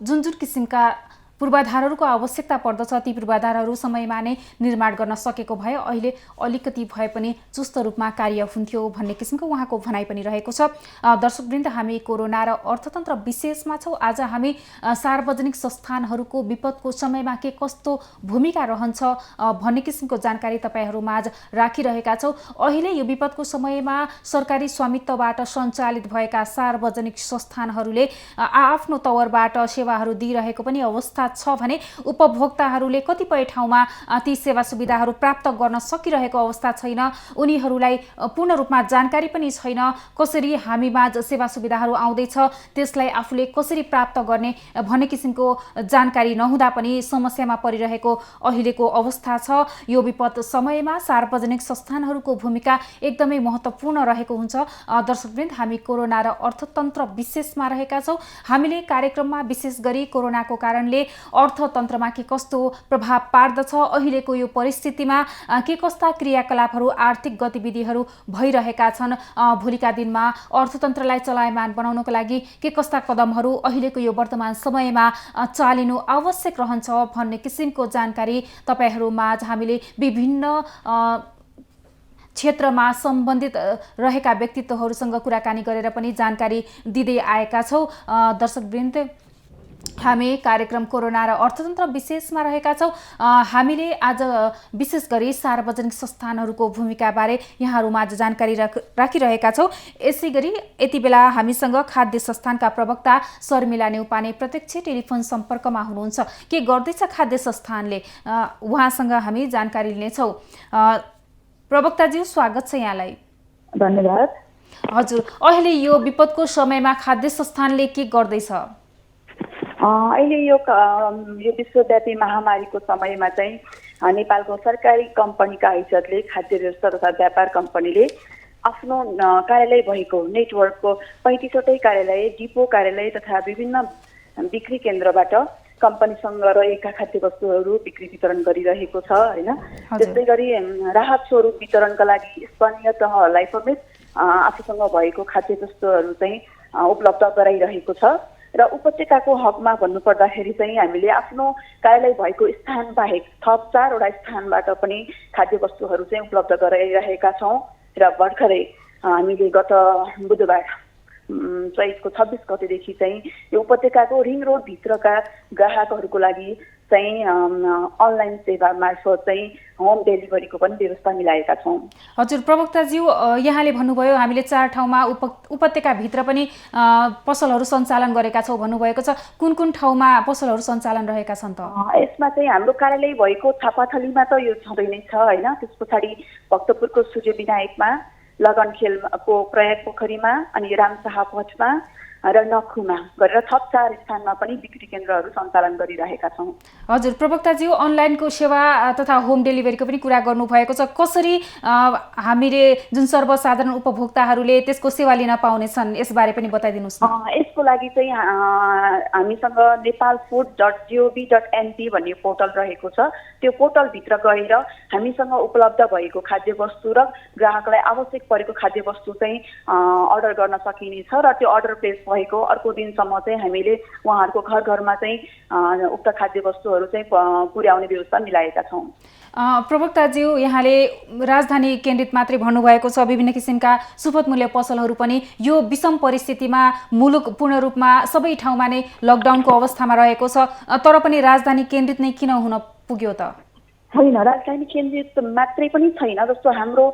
जुन किसिमका पूर्वाधारहरूको आवश्यकता पर्दछ ती पूर्वाधारहरू समयमा नै निर्माण गर्न सकेको भए अहिले अलिकति भए पनि चुस्त रूपमा कार्य हुन्थ्यो भन्ने किसिमको उहाँको भनाइ पनि रहेको छ। दर्शकवृन्द, हामी कोरोना र अर्थतन्त्र विशेषमा छौँ। आज हामी सार्वजनिक संस्थानहरूको विपदको समयमा के कस्तो भूमिका रहन्छ भन्ने किसिमको जानकारी तपाईँहरूमाझ राखिरहेका छौँ। अहिले यो विपदको समयमा सरकारी स्वामित्वबाट सञ्चालित भएका सार्वजनिक संस्थानहरूले आफ्नो तवरबाट सेवाहरू दिइरहेको पनि अवस्था अवस्था छ भने उपभोक्ताहरूले कतिपय ठाउँमा ती सेवा सुविधाहरू प्राप्त गर्न सकिरहेको अवस्था छैन, उनीहरूलाई पूर्ण रूपमा जानकारी पनि छैन कसरी हामीमाझ सेवा सुविधाहरू आउँदैछ, त्यसलाई आफूले कसरी प्राप्त गर्ने भन्ने किसिमको जानकारी नहुँदा पनि समस्यामा परिरहेको अहिलेको अवस्था छ। यो विपद समयमा सार्वजनिक संस्थानहरूको भूमिका एकदमै महत्त्वपूर्ण रहेको हुन्छ। दर्शकवृन्द, हामी कोरोना र अर्थतन्त्र विशेषमा रहेका छौँ। हामीले कार्यक्रममा विशेष गरी कोरोनाको कारणले अर्थतन्त्रमा के कस्तो प्रभाव पार्दछ, अहिलेको यो परिस्थितिमा के कस्ता क्रियाकलापहरू आर्थिक गतिविधिहरू भइरहेका छन्, भोलिका दिनमा अर्थतन्त्रलाई चलायमान बनाउनको लागि के कस्ता कदमहरू अहिलेको यो वर्तमान समयमा चालिनु आवश्यक रहन्छ भन्ने किसिमको जानकारी तपाईहरूमाझ हामीले विभिन्न क्षेत्रमा सम्बन्धित रहेका व्यक्तित्वहरूसँग कुराकानी गरेर पनि जानकारी दिँदै आएका छौँ। दर्शकवृन्द, हामी कार्यक्रम कोरोना र अर्थतन्त्र विशेषमा रहेका छौँ। हामीले आज विशेष गरी सार्वजनिक संस्थानहरूको भूमिकाबारे यहाँहरूमाझ जानकारी राखिरहेका छौँ। यसै गरी यति बेला हामीसँग खाद्य संस्थानका प्रवक्ता शर्मिला नेउपाने प्रत्यक्ष टेलिफोन सम्पर्कमा हुनुहुन्छ। के गर्दैछ खाद्य संस्थानले, उहाँसँग हामी जानकारी लिनेछौँ। प्रवक्ताज्यू, स्वागत छ यहाँलाई। धन्यवाद। हजुर, अहिले यो विपदको समयमा खाद्य संस्थानले के गर्दैछ? अहिले यो विश्वव्यापी महामारीको समयमा चाहिँ नेपालको सरकारी कम्पनीका हैसियतले खाद्य व्यवस्था तथा व्यापार कम्पनीले आफ्नो कार्यालय भएको नेटवर्कको 35वटै कार्यालय, डिपो कार्यालय तथा विभिन्न बिक्री केन्द्रबाट कम्पनीसँग रहेका खाद्य वस्तुहरू बिक्री वितरण गरिरहेको छ हैन। त्यसै गरी राहत स्वरूप वितरणका लागि स्थानीय तहहरूलाई समेत आफूसँग भएको खाद्य वस्तुहरू चाहिँ उपलब्ध गराइरहेको छ। र उपत्यकाको हकमा भन्नुपर्दाखेरि चाहिँ हामीले आफ्नो कार्यालय भएको स्थान बाहेक थप 4वटा स्थानबाट पनि खाद्य वस्तुहरू चाहिँ उपलब्ध गराइरहेका छौँ। र भर्खरै हामीले गत बुधबार चैतको 26 गतेदेखि चाहिँ यो उपत्यकाको रिङ रोड भित्रका ग्राहकहरूको लागि चाहिँ अनलाइन सेवा मार्फत चाहिँ होम डेलिभरीको पनि व्यवस्था मिलाएका छौँ। हजुर प्रवक्ताज्यू, यहाँले भन्नुभयो हामीले 4 ठाउँमा उपत्यकाभित्र पनि पसलहरू सञ्चालन गरेका छौँ भन्नुभएको छ। कुन कुन ठाउँमा पसलहरू सञ्चालन रहेका छन् त? यसमा चाहिँ हाम्रो कार्यालय भएको छापाथलीमा त यो छँदै नै छ हैन। त्यस पछाडि भक्तपुरको सूर्य विनायकमा, लगनखेलको प्रयाग पोखरीमा, अनि रामशाह पथमा र नखुमा गरेर थप 4 स्थानमा पनि बिक्री केन्द्रहरू सञ्चालन गरिरहेका छौँ। हजुर प्रवक्ताज्यू, अनलाइनको सेवा तथा होम डेलिभरीको पनि कुरा गर्नुभएको छ। कसरी हामीले जुन सर्वसाधारण उपभोक्ताहरूले त्यसको सेवा लिन पाउनेछन् यसबारे पनि बताइदिनुहोस् न। यसको लागि चाहिँ हामीसँग nepalfood.gov.np भन्ने पोर्टल रहेको छ। त्यो पोर्टलभित्र गएर हामीसँग उपलब्ध भएको खाद्य वस्तु र ग्राहकलाई आवश्यक परेको खाद्य वस्तु चाहिँ अर्डर गर्न सकिनेछ र त्यो अर्डर प्लेस भएको अर्को दिनसम्म चाहिँ हामीले उहाँहरूको घर घरमा चाहिँ उक्त खाद्य वस्तुहरू चाहिँ पुर्याउने व्यवस्था मिलाएका छौँ। प्रवक्ताज्यू, यहाँले राजधानी केन्द्रित मात्रै भन्नुभएको छ, विभिन्न किसिमका सुपथ मूल्य पसलहरू पनि यो विषम परिस्थितिमा मुलुक पूर्ण रूपमा सबै ठाउँमा नै लकडाउनको अवस्थामा रहेको छ, तर पनि राजधानी केन्द्रित नै किन हुन पुग्यो त? छैन, राजधानी केन्द्रित मात्रै पनि छैन। जस्तो हाम्रो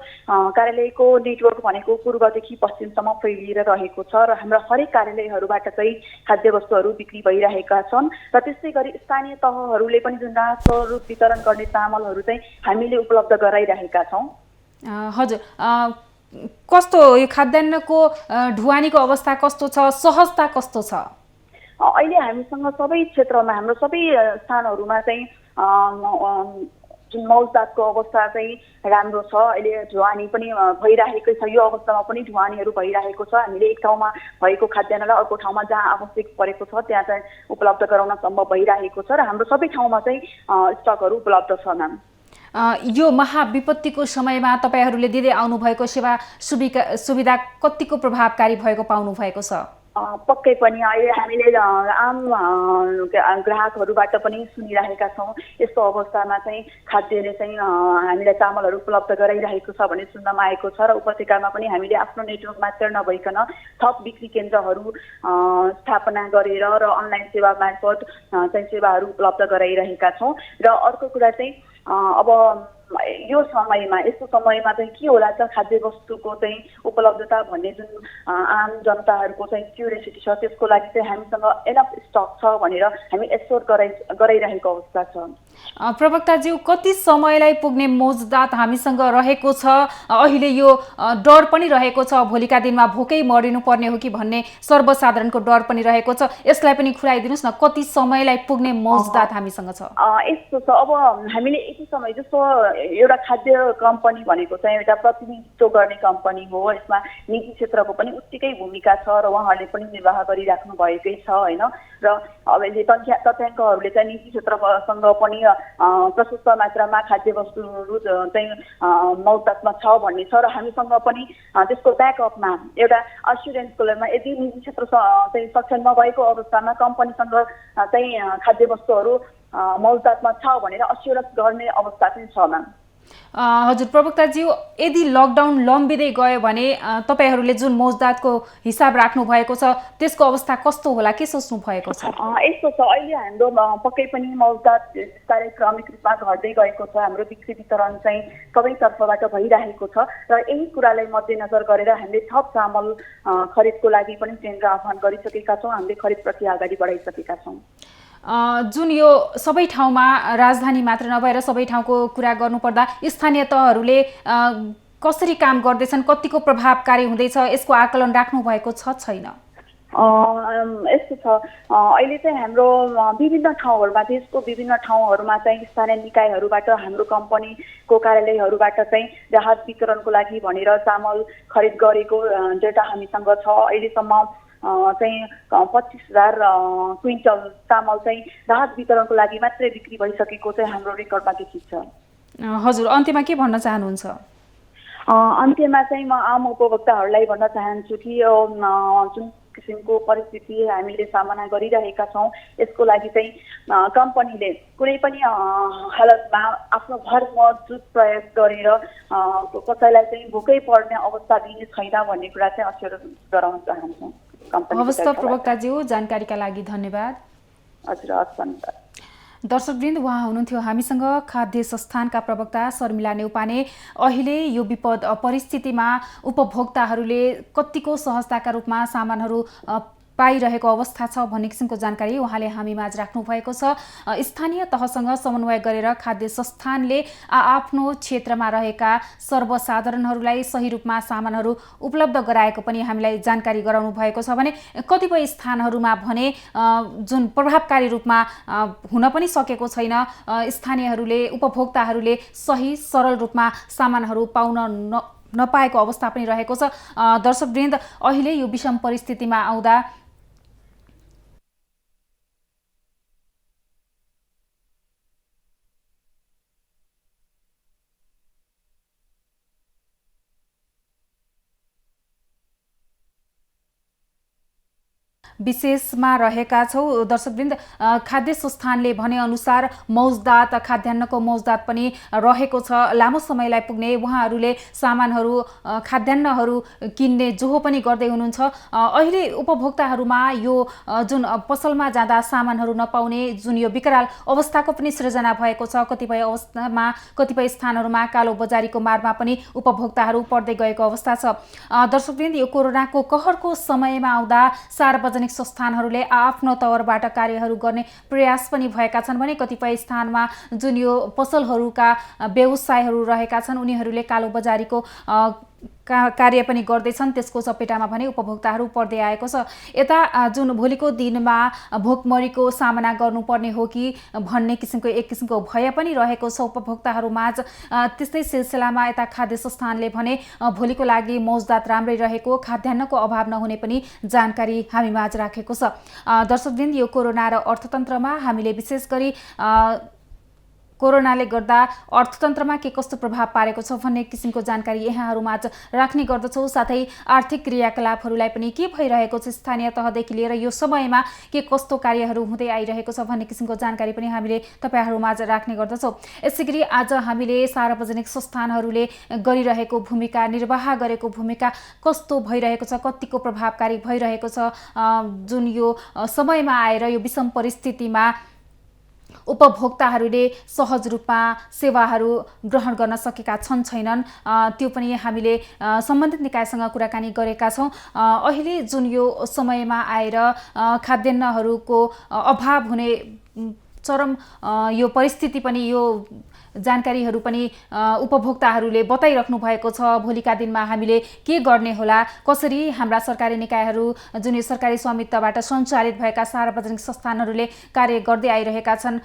कार्यालयको नेटवर्क भनेको पूर्वदेखि पश्चिमसम्म फैलिएर रहेको छ र हाम्रा हरेक कार्यालयहरूबाट चाहिँ खाद्य वस्तुहरू बिक्री भइरहेका छन्। र त्यस्तै गरी स्थानीय तहहरूले पनि जुन राहत स्वरूप वितरण गर्ने चामलहरू चाहिँ हामीले उपलब्ध गराइरहेका छौँ। हजुर, कस्तो यो खाद्यान्नको ढुवानीको अवस्था कस्तो छ, सहजता कस्तो छ? अहिले हामीसँग सबै क्षेत्रमा, हाम्रो सबै स्थानहरूमा चाहिँ जुन मौसदातको अवस्था चाहिँ राम्रो छ। अहिले ढुवानी पनि भइरहेकै छ। यो अवस्थामा पनि ढुवानीहरू भइरहेको छ। हामीले एक ठाउँमा भएको खाद्यान्नलाई अर्को ठाउँमा जहाँ आवश्यक परेको छ त्यहाँ चाहिँ उपलब्ध गराउन सम्भव भइरहेको छ र हाम्रो सबै ठाउँमा चाहिँ स्टकहरू उपलब्ध छ। म्याम, यो महाविपत्तिको समयमा तपाईँहरूले दिँदै आउनुभएको सेवा सुविधा कतिको प्रभावकारी भएको पाउनु भएको छ? पक्कै पनि अहिले हामीले आम ग्राहकहरूबाट पनि सुनिरहेका छौँ। यस्तो अवस्थामा चाहिँ खाद्यले चाहिँ हामीलाई चामलहरू उपलब्ध गराइरहेको छ भन्ने सुन्नमा आएको छ र उपत्यकामा पनि हामीले आफ्नो नेटवर्क मात्र नभइकन थप बिक्री केन्द्रहरू स्थापना गरेर र अनलाइन सेवा मार्फत चाहिँ सेवाहरू उपलब्ध गराइरहेका छौँ। र अर्को कुरा चाहिँ अब यो समयमा यस्तो समयमा चाहिँ के होला त खाद्य वस्तुको चाहिँ उपलब्धता भन्ने जुन आम जनताहरूको चाहिँ क्युरियोसिटी छ त्यसको लागि चाहिँ हामीसँग एनफ स्टक छ भनेर हामी एस्योर गराइरहेको अवस्था छ। प्रवक्ताज्यू, कति समयलाई पुग्ने मौजुदात हामीसँग रहेको छ? अहिले यो डर पनि रहेको छ भोलिका दिनमा भोकै मरिनु पर्ने हो कि भन्ने सर्वसाधारणको डर पनि रहेको छ, यसलाई पनि खुलाइदिनुहोस् न, कति समयलाई पुग्ने मौजुदात हामीसँग छ? यस्तो छ, अब हामीले यति समय जस्तो एउटा खाद्य कम्पनी भनेको चाहिँ एउटा प्रतिनिधित्व गर्ने कम्पनी हो, यसमा निजी क्षेत्रको पनि उत्तिकै भूमिका छ र उहाँहरूले पनि निर्वाह गरिराख्नु भएकै छ होइन। र अब तथ्याङ्कहरूले चाहिँ निजी क्षेत्रसँग पनि प्रशस्त मात्रामा खाद्य वस्तुहरू चाहिँ मौतामा छ भन्ने छ र हामीसँग पनि त्यसको ब्याकअपमा एउटा एस्युरेन्सको लेभलमा यदि निजी क्षेत्र चाहिँ सक्षम नभएको अवस्थामा कम्पनीसँग चाहिँ खाद्य वस्तुहरू मौतामा छ भनेर एस्युरेन्स गर्ने अवस्था चाहिँ छ म्याम। हजुर प्रवक्ताज्यू, यदि लकडाउन लम्बिँदै गयो भने तपाईहरूले जुन मौजुदातको हिसाब राख्नु भएको छ त्यसको अवस्था कस्तो होला, के सोच्नु भएको छ? यस्तो छ, अहिले हाम्रो पक्कै पनि मौजुदात क्रमिक रूपमा घट्दै गएको छ। हाम्रो बिक्री वितरण चाहिँ सबै तर्फबाट भइरहेको छ र यही कुरालाई मध्यनजर गरेर हामीले थप चामल खरिदको लागि पनि केन्द्र आह्वान गरिसकेका छौँ। हामीले खरिद प्रक्रिया अगाडि बढाइसकेका छौँ। जुन यो सबै ठाउँमा राजधानी मात्र नभएर सबै ठाउँको कुरा गर्नुपर्दा स्थानीय तहहरूले कसरी काम गर्दैछन्, कतिको प्रभावकारी हुँदैछ, यसको आकलन राख्नु भएको छ छैन? यस्तो छ, अहिले चाहिँ हाम्रो विभिन्न ठाउँहरूमा देशको विभिन्न ठाउँहरूमा चाहिँ स्थानीय निकायहरूबाट हाम्रो कम्पनीको कार्यालयहरूबाट चाहिँ राहत वितरणको लागि भनेर चामल खरिद गरेको डेटा हामीसँग छ। अहिलेसम्म चाहिँ 25,000 क्विन्टल चामल चाहिँ राहत वितरणको लागि मात्रै बिक्री भइसकेको चाहिँ हाम्रो रेकर्डमा देखिन्छ। हजुर, अन्त्यमा के भन्न चाहनुहुन्छ? अन्त्यमा चाहिँ म आम उपभोक्ताहरूलाई भन्न चाहन्छु कि जुन किसिमको परिस्थिति हामीले सामना गरिरहेका छौँ यसको लागि चाहिँ कम्पनीले कुनै पनि हालतमा आफ्नो भर मजबुत प्रयास गरेर कसैलाई चाहिँ भोकै पर्ने अवस्था दिने छैन भन्ने कुरा चाहिँ एस्योरेन्स गराउन चाहन्छौँ। हवस् त प्रवक्ताज्यू, जानकारीका लागि धन्यवाद। हजुर, हस् धन्यवाद। दर्शकवृन्द, उहाँ हुनुहुन्थ्यो हामीसँग खाद्य संस्थानका प्रवक्ता शर्मिला नेउपाने। अहिले यो विपद परिस्थितिमा उपभोक्ताहरूले कतिको सहजताका रूपमा सामानहरू पाइरहेको अवस्था छ भन्ने किसिमको जानकारी उहाँले हामी माझ राख्नु भएको छ। स्थानीय तहसँग समन्वय गरेर खाद्य संस्थानले आफ्नो क्षेत्रमा रहेका सर्वसाधारणहरूलाई सही रूपमा सामानहरू उपलब्ध गराएको पनि हामीलाई जानकारी गराउनु भएको छ भने कतिपय स्थानहरूमा भने जुन प्रभावकारी रूपमा हुन पनि सकेको छैन, स्थानीयहरूले उपभोक्ताहरूले सही सरल रूपमा सामानहरू पाउन नपाएको अवस्था पनि रहेको छ। दर्शकवृन्द, अहिले यो विषम परिस्थितिमा आउँदा विशेषमा रहेका छौँ। दर्शकवृन्द, खाद्य संस्थानले भनेअनुसार मौजुदात खाद्यान्नको मौजुदात पनि रहेको छ। लामो समयलाई पुग्ने उहाँहरूले सामानहरू खाद्यान्नहरू किन्ने जोहो पनि गर्दै हुनुहुन्छ। अहिले उपभोक्ताहरूमा यो जुन पसलमा जाँदा सामानहरू नपाउने जुन यो विकराल अवस्थाको पनि सृजना भएको छ। कतिपय अवस्थामा कतिपय स्थानहरूमा कालो बजारीको मारमा पनि उपभोक्ताहरू पर्दै गएको अवस्था छ। दर्शकवृन्द, यो कोरोनाको कहरको समयमा आउँदा सार्वजनिक संस्थानहरूले आफ्नो तवरबाट कार्यहरू गर्ने प्रयास पनि भएका छन् भने कतिपय स्थानमा जुन यो पसलहरूका व्यवसायहरू रहेका छन् उनीहरूले कालो बजारीको कार्य पनि गर्दैछन्। त्यसको चपेटामा भने उपभोक्ताहरू पर्दै आएको छ। यता जुन भोलिको दिनमा भोकमरीको सामना गर्नुपर्ने हो कि भन्ने किसिमको एक किसिमको भय पनि रहेको छ उपभोक्ताहरूमाझ। त्यस्तै सिलसिलामा यता खाद्य संस्थानले भने भोलिको लागि मौजुदात राम्रै रहेको, खाद्यान्नको अभाव नहुने पनि जानकारी हामी माझ राखेको छ। दर्शकवृन्द, यो कोरोना र अर्थतन्त्रमा हामीले विशेष गरी कोरोनाले गर्दा अर्थतन्त्रमा के कस्तो प्रभाव पारेको छ भन्ने किसिमको जानकारी यहाँहरूमाझ राख्ने गर्दछौँ। साथै आर्थिक क्रियाकलापहरूलाई पनि के भइरहेको छ स्थानीय तहदेखि लिएर यो समयमा के कस्तो कार्यहरू हुँदै आइरहेको छ भन्ने किसिमको जानकारी पनि हामीले तपाईहरुमाझ राख्ने गर्दछौँ। यसैगरी आज हामीले सार्वजनिक संस्थानहरूले गरिरहेको भूमिका, निर्वाह गरेको भूमिका कस्तो भइरहेको छ, कतिको प्रभावकारी भइरहेको छ, जुन यो समयमा आएर यो विषम परिस्थितिमा उपभोक्ताहरूले सहज रूपमा सेवाहरू ग्रहण गर्न सकेका छैनन् त्यो पनि हामीले सम्बन्धित निकायसँग कुराकानी गरेका छौँ। अहिले जुन यो समयमा आएर खाद्यान्नहरूको अभाव हुने चरम यो परिस्थिति पनि यो जानकारीहरू पनि उपभोक्ताहरूले बताइराख्नु भएको छ। भोलिका दिनमा हामीले के गर्ने होला, कसरी हाम्रा सरकारी निकायहरू जुन यो सरकारी स्वामित्वबाट सञ्चालित भएका सार्वजनिक संस्थानहरूले कार्य गर्दै आइरहेका छन्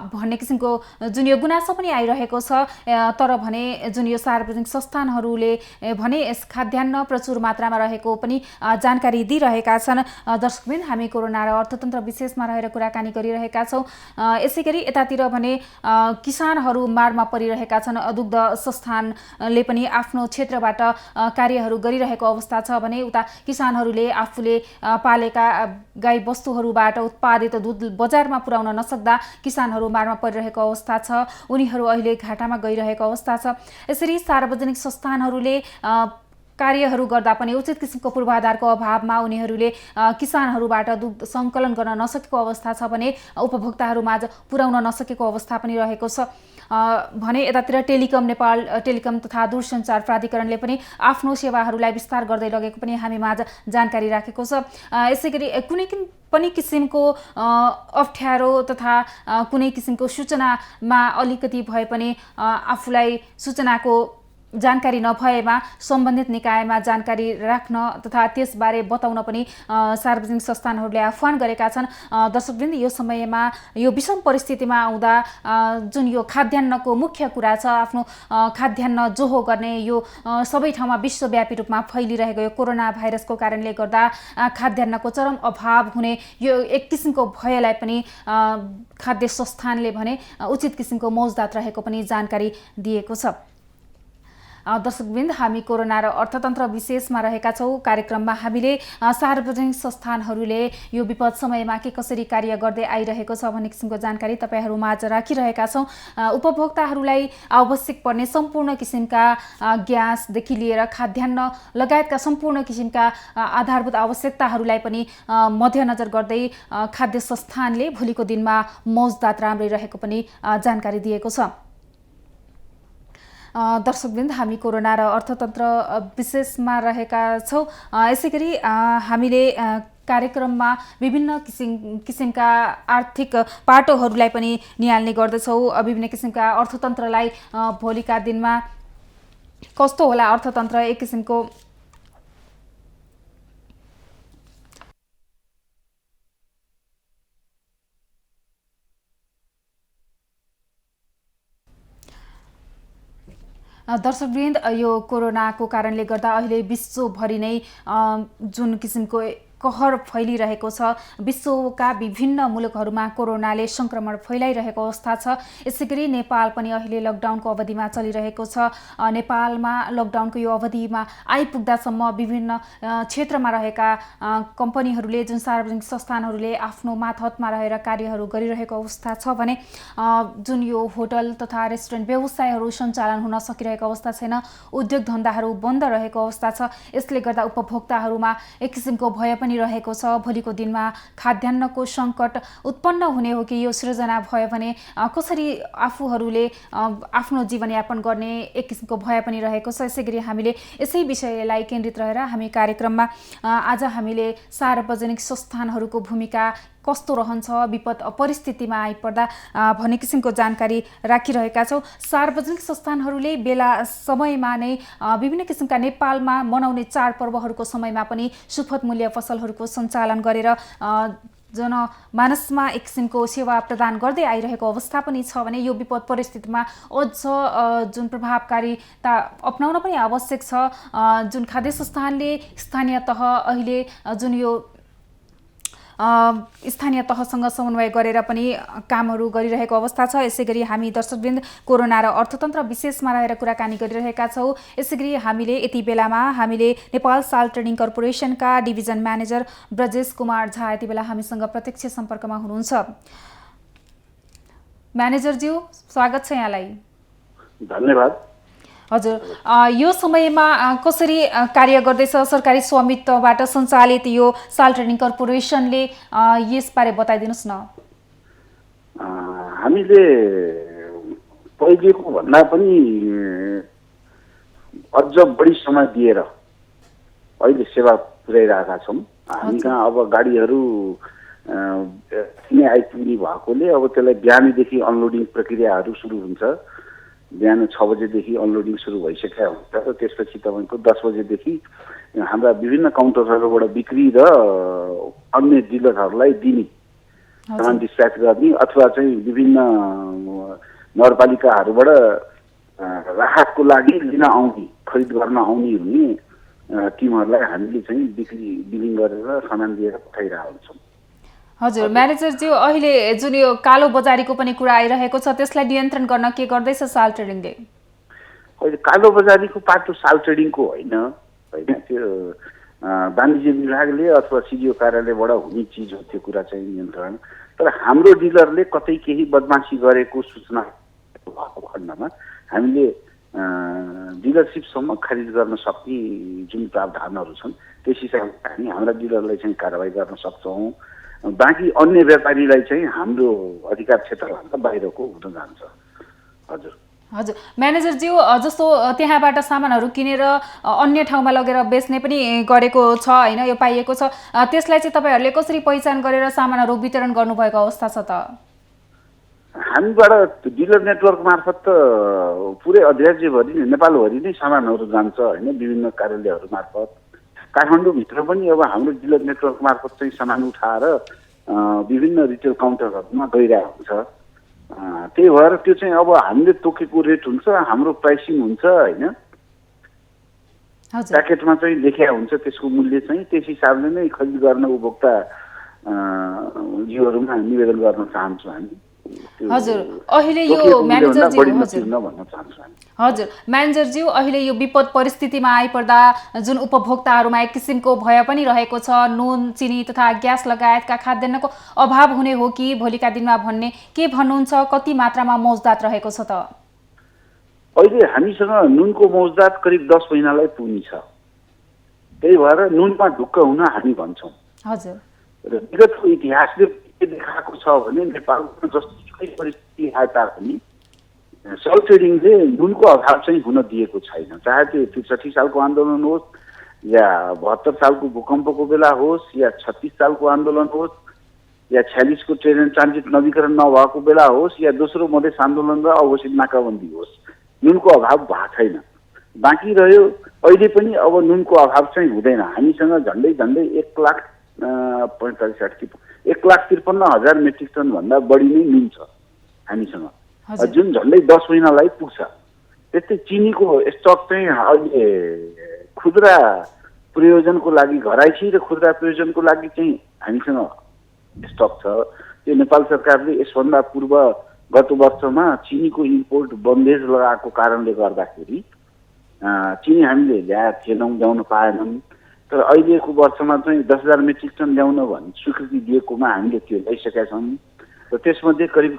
भन्ने किसिमको जुन यो गुनासो पनि आइरहेको छ। तर भने जुन यो सार्वजनिक संस्थानहरूले भने यस खाद्यान्न प्रचुर मात्रामा रहेको पनि जानकारी दिइरहेका छन्। दर्शकवृन्द, हामी कोरोना र अर्थतन्त्र विशेषमा रहेर कुराकानी गरिरहेका छौँ। यसै गरी यतातिर भने किसानहरू मारमा परिरहेका छन्। दुग्ध संस्थानले पनि आफ्नो क्षेत्रबाट कार्यहरू गरिरहेको अवस्था छ भने उता किसानहरूले आफूले पालेका गाई बस्तुहरूबाट उत्पादित दुध बजारमा पुर्याउन नसक्दा किसानहरू मारमा परिरहेको अवस्था छ। उनीहरू अहिले घाटामा गइरहेको अवस्था छ। यसरी सार्वजनिक संस्थानहरूले कार्यहरू गर्दा पनि उचित किसिमको पूर्वाधारको अभावमा उनीहरूले किसानहरूबाट दुध सङ्कलन गर्न नसकेको अवस्था छ भने उपभोक्ताहरूमाझ पुर्याउन नसकेको अवस्था पनि रहेको छ। भने यतातिर टेलिकम नेपाल टेलिकम तथा दूरसञ्चार प्राधिकरणले पनि आफ्नो सेवाहरूलाई विस्तार गर्दै लगेको पनि हामीमाझ जानकारी राखेको छ। यसै गरी कुनै पनि किसिमको अप्ठ्यारो तथा कुनै किसिमको सूचनामा अलिकति भए पनि आफूलाई सूचनाको जानकारी नभएमा सम्बन्धित निकायमा जानकारी राख्न तथा त्यसबारे बताउन पनि सार्वजनिक संस्थानहरूले आह्वान गरेका छन्। दर्शकवृन्द, यो समयमा यो विषम परिस्थितिमा आउँदा जुन यो खाद्यान्नको मुख्य कुरा छ, आफ्नो खाद्यान्न जोहो गर्ने यो सबै ठाउँमा विश्वव्यापी रूपमा फैलिरहेको यो कोरोना भाइरसको कारणले गर्दा खाद्यान्नको चरम अभाव हुने यो एक किसिमको भयलाई पनि खाद्य संस्थानले भने उचित किसिमको मौजदात रहेको पनि जानकारी दिएको छ। दर्शकवृन्द, हामी कोरोना र अर्थतन्त्र विशेषमा रहेका छौँ। कार्यक्रममा हामीले सार्वजनिक संस्थानहरूले यो विपद समयमा के कसरी कार्य गर्दै आइरहेको छ भन्ने किसिमको जानकारी तपाईँहरूमाझ राखिरहेका छौँ। उपभोक्ताहरूलाई आवश्यक पर्ने सम्पूर्ण किसिमका ग्यासदेखि लिएर खाद्यान्न लगायतका सम्पूर्ण किसिमका आधारभूत आवश्यकताहरूलाई पनि मध्यनजर गर्दै खाद्य संस्थानले भोलिको दिनमा मौजदात राम्रै रहेको पनि जानकारी दिएको छ। दर्शकवृन्द, हामी कोरोना र अर्थतन्त्र विशेषमा रहेका छौँ। यसै गरी हामीले कार्यक्रममा विभिन्न किसिमका आर्थिक पाटोहरूलाई पनि निहाल्ने गर्दछौँ। विभिन्न किसिमका अर्थतन्त्रलाई भोलिका दिनमा कस्तो होला अर्थतन्त्र, एक किसिमको दर्शकवृन्द, यो कोरोनाको कारणले गर्दा अहिले विश्वभरि नै जुन किसिमको कहर फैलिरहेको छ, विश्वका विभिन्न मुलुकहरूमा कोरोनाले संक्रमण फैलाइरहेको अवस्था छ। यसै गरी नेपाल पनि अहिले लकडाउनको अवधिमा चलिरहेको छ। नेपालमा लकडाउनको यो अवधिमा आइपुग्दासम्म विभिन्न क्षेत्रमा रहेका कम्पनीहरूले, जुन सार्वजनिक संस्थानहरूले आफ्नो मातहतमा रहेर कार्यहरू गरिरहेको अवस्था छ भने जुन यो होटल तथा रेस्टुरेन्ट व्यवसायहरू सञ्चालन हुन सकिरहेको अवस्था छैन। उद्योग धन्दाहरू बन्द रहेको अवस्था छ। यसले गर्दा उपभोक्ताहरूमा एक किसिमको भय पनि रहेको छ। भोलिको दिनमा खाद्यान्नको सङ्कट उत्पन्न हुने हो कि यो सृजना भयो भने कसरी आफूहरूले आफ्नो जीवनयापन गर्ने एक किसिमको भय पनि रहेको छ। यसै गरी हामीले यसै विषयलाई केन्द्रित रहेर हामी कार्यक्रममा आज हामीले सार्वजनिक संस्थानहरूको भूमिका कस्तो रहन्छ विपद परिस्थितिमा आइपर्दा भन्ने किसिमको जानकारी राखिरहेका छौँ। सार्वजनिक संस्थानहरूले बेला समयमा नै विभिन्न किसिमका नेपालमा मनाउने चाडपर्वहरूको समयमा पनि सुपथ मूल्य फसलहरूको सञ्चालन गरेर जनमानसमा एक किसिमको सेवा प्रदान गर्दै आइरहेको अवस्था पनि छ भने यो विपद परिस्थितिमा अझ जुन प्रभावकारिता अपनाउन पनि आवश्यक छ। जुन खाद्य संस्थानले स्थानीय तह अहिले जुन यो स्थानीय तहसँग समन्वय गरेर पनि कामहरू गरिरहेको अवस्था छ। यसै गरी हामी दर्शकवृन्द कोरोना र अर्थतन्त्र विशेषमा रहेर कुराकानी गरिरहेका छौँ। यसै गरी हामीले यति बेलामा हामीले नेपाल साल ट्रेडिङ कर्पोरेसनका डिभिजन म्यानेजर ब्रजेश कुमार झा यति बेला हामीसँग प्रत्यक्ष सम्पर्कमा हुनुहुन्छ। म्यानेजरज्यू, स्वागत छ यहाँलाई। धन्यवाद। हजुर, यो समयमा कसरी कार्य गर्दैछ सरकारी स्वामित्वबाट सञ्चालित यो साल ट्रेडिङ कर्पोरेसनले, यसबारे बताइदिनुहोस् न। हामीले पहिलेको भन्दा पनि अझ बढी समय दिएर अहिले सेवा पुर्याइरहेका छौँ। हामी कहाँ अब गाडीहरू नै आइपुग्ने भएकोले अब त्यसलाई बिहानैदेखि अनलोडिङ प्रक्रियाहरू सुरु हुन्छ। बिहान 6 बजेदेखि अनलोडिङ सुरु भइसकेको हुन्छ र त्यसपछि तपाईँको 10 बजेदेखि हाम्रा विभिन्न काउन्टरहरूबाट बिक्री र अन्य डिलरहरूलाई दिने सामान डिस्प्याच गर्ने अथवा चाहिँ विभिन्न नगरपालिकाहरूबाट राहतको लागि लिन आउने खरिद गर्न आउने हुने टिमहरूलाई हामीले चाहिँ बिलिङ गरेर सामान दिएर पठाइरहेका हुन्छौँ। हजुर म्यानेजरज्यू, अहिले जुन यो कालो बजारीको पनि कुरा आइरहेको छ त्यसलाई नियन्त्रण गर्न के गर्दैछ साल ट्रेडिङले? अहिले कालो बजारीको पाटो साल ट्रेडिङको होइन, त्यो वाणिज्य विभागले अथवा सिडिओ कार्यालयबाट हुने चिज हो त्यो कुरा चाहिँ नियन्त्रण। तर हाम्रो डिलरले कतै केही बदमासी गरेको सूचना भएको खण्डमा हामीले डिलरसिपसम्म खारिज गर्न सक्ने जुन प्रावधानहरू छन् त्यस हिसाबले हामी हाम्रा डिलरलाई चाहिँ कारबाही गर्न सक्छौँ। बाँकी अन्य व्यापारीलाई चाहिँ हाम्रो अधिकार क्षेत्रभन्दा बाहिरको हुन जान्छ। हजुर हजुर म्यानेजरज्यू, जस्तो त्यहाँबाट सामानहरू किनेर अन्य ठाउँमा लगेर बेच्ने पनि गरेको छ होइन, यो पाइएको छ, त्यसलाई चाहिँ तपाईँहरूले कसरी पहिचान गरेर सामानहरू वितरण गर्नुभएको अवस्था छ त? हामीबाट डिलर नेटवर्क मार्फत त पुरै अधिराज्यभरि नेपालभरि नै सामानहरू जान्छ होइन, विभिन्न कार्यालयहरू मार्फत। काठमाडौँभित्र पनि अब हाम्रो डिलर नेटवर्क मार्फत चाहिँ सामान उठाएर विभिन्न रिटेल काउन्टरहरूमा गइरहेको हुन्छ। त्यही भएर त्यो चाहिँ अब हामीले तोकेको रेट हुन्छ, हाम्रो प्राइसिङ हुन्छ होइन, प्याकेटमा चाहिँ लेखिया हुन्छ त्यसको मूल्य चाहिँ, त्यस हिसाबले नै खरिद गर्न उपभोक्ता जीवहरूमा निवेदन गर्न चाहन्छौँ हामी। हजुर अहिले यो म्यानेजरज्यू, हजुर म्यानेजरज्यू, अहिले यो विपद परिस्थितिमा आइपर्दा जुन उपभोक्ताहरूमा एक किसिमको भय पनि रहेको छ, नुन चिनी तथा ग्यास लगायतका खाद्यान्नको अभाव हुने हो कि भोलिका दिनमा भन्ने के भन्नुहुन्छ? कति मात्रामा मौजदात रहेको छ त? अहिले हामीसँग नुनको मौजदात करिब 10 महिनालाई पुग्ने छ। त्यही भएर नुनमा ढुक्क हुन हामी भन्छौँ। हजुर र विगतको इतिहासले देखाएको छ भने नेपालमा जस्तै परिस्थिति आए तापनि सल ट्रेडिङले नुनको अभाव चाहिँ हुन दिएको छैन। चाहे त्यो 63 सालको आन्दोलन होस् या 72 सालको भूकम्पको बेला होस् या 36 सालको आन्दोलन होस् या 46 को ट्रेन एन्ड ट्रान्जिट नवीकरण नभएको बेला होस् या दोस्रो मधेस आन्दोलन र अवशेष नाकाबन्दी होस्, नुनको अभाव भएको छैन। बाँकी रह्यो अहिले पनि अब नुनको अभाव चाहिँ हुँदैन। हामीसँग झन्डै 1,53,000 मेट्रिक टन भन्दा बढी नै नुन छ हामीसँग, जुन झन्डै 10 महिनालाई पुग्छ। त्यस्तै चिनीको स्टक चाहिँ अहिले खुद्रा प्रयोजनको लागि, घराइसी र खुद्रा प्रयोजनको लागि चाहिँ हामीसँग स्टक छ। त्यो नेपाल सरकारले यसभन्दा पूर्व गत वर्षमा चिनीको इम्पोर्ट बन्देज लगाएको कारणले गर्दाखेरि चिनी हामीले ल्याएको थिएनौँ, ल्याउन पाएनौँ। तर अहिलेको वर्षमा चाहिँ 10,000 मेट्रिक टन ल्याउन भन्ने स्वीकृति दिएकोमा हामीले त्यो ल्याइसकेका छौँ र त्यसमध्ये करिब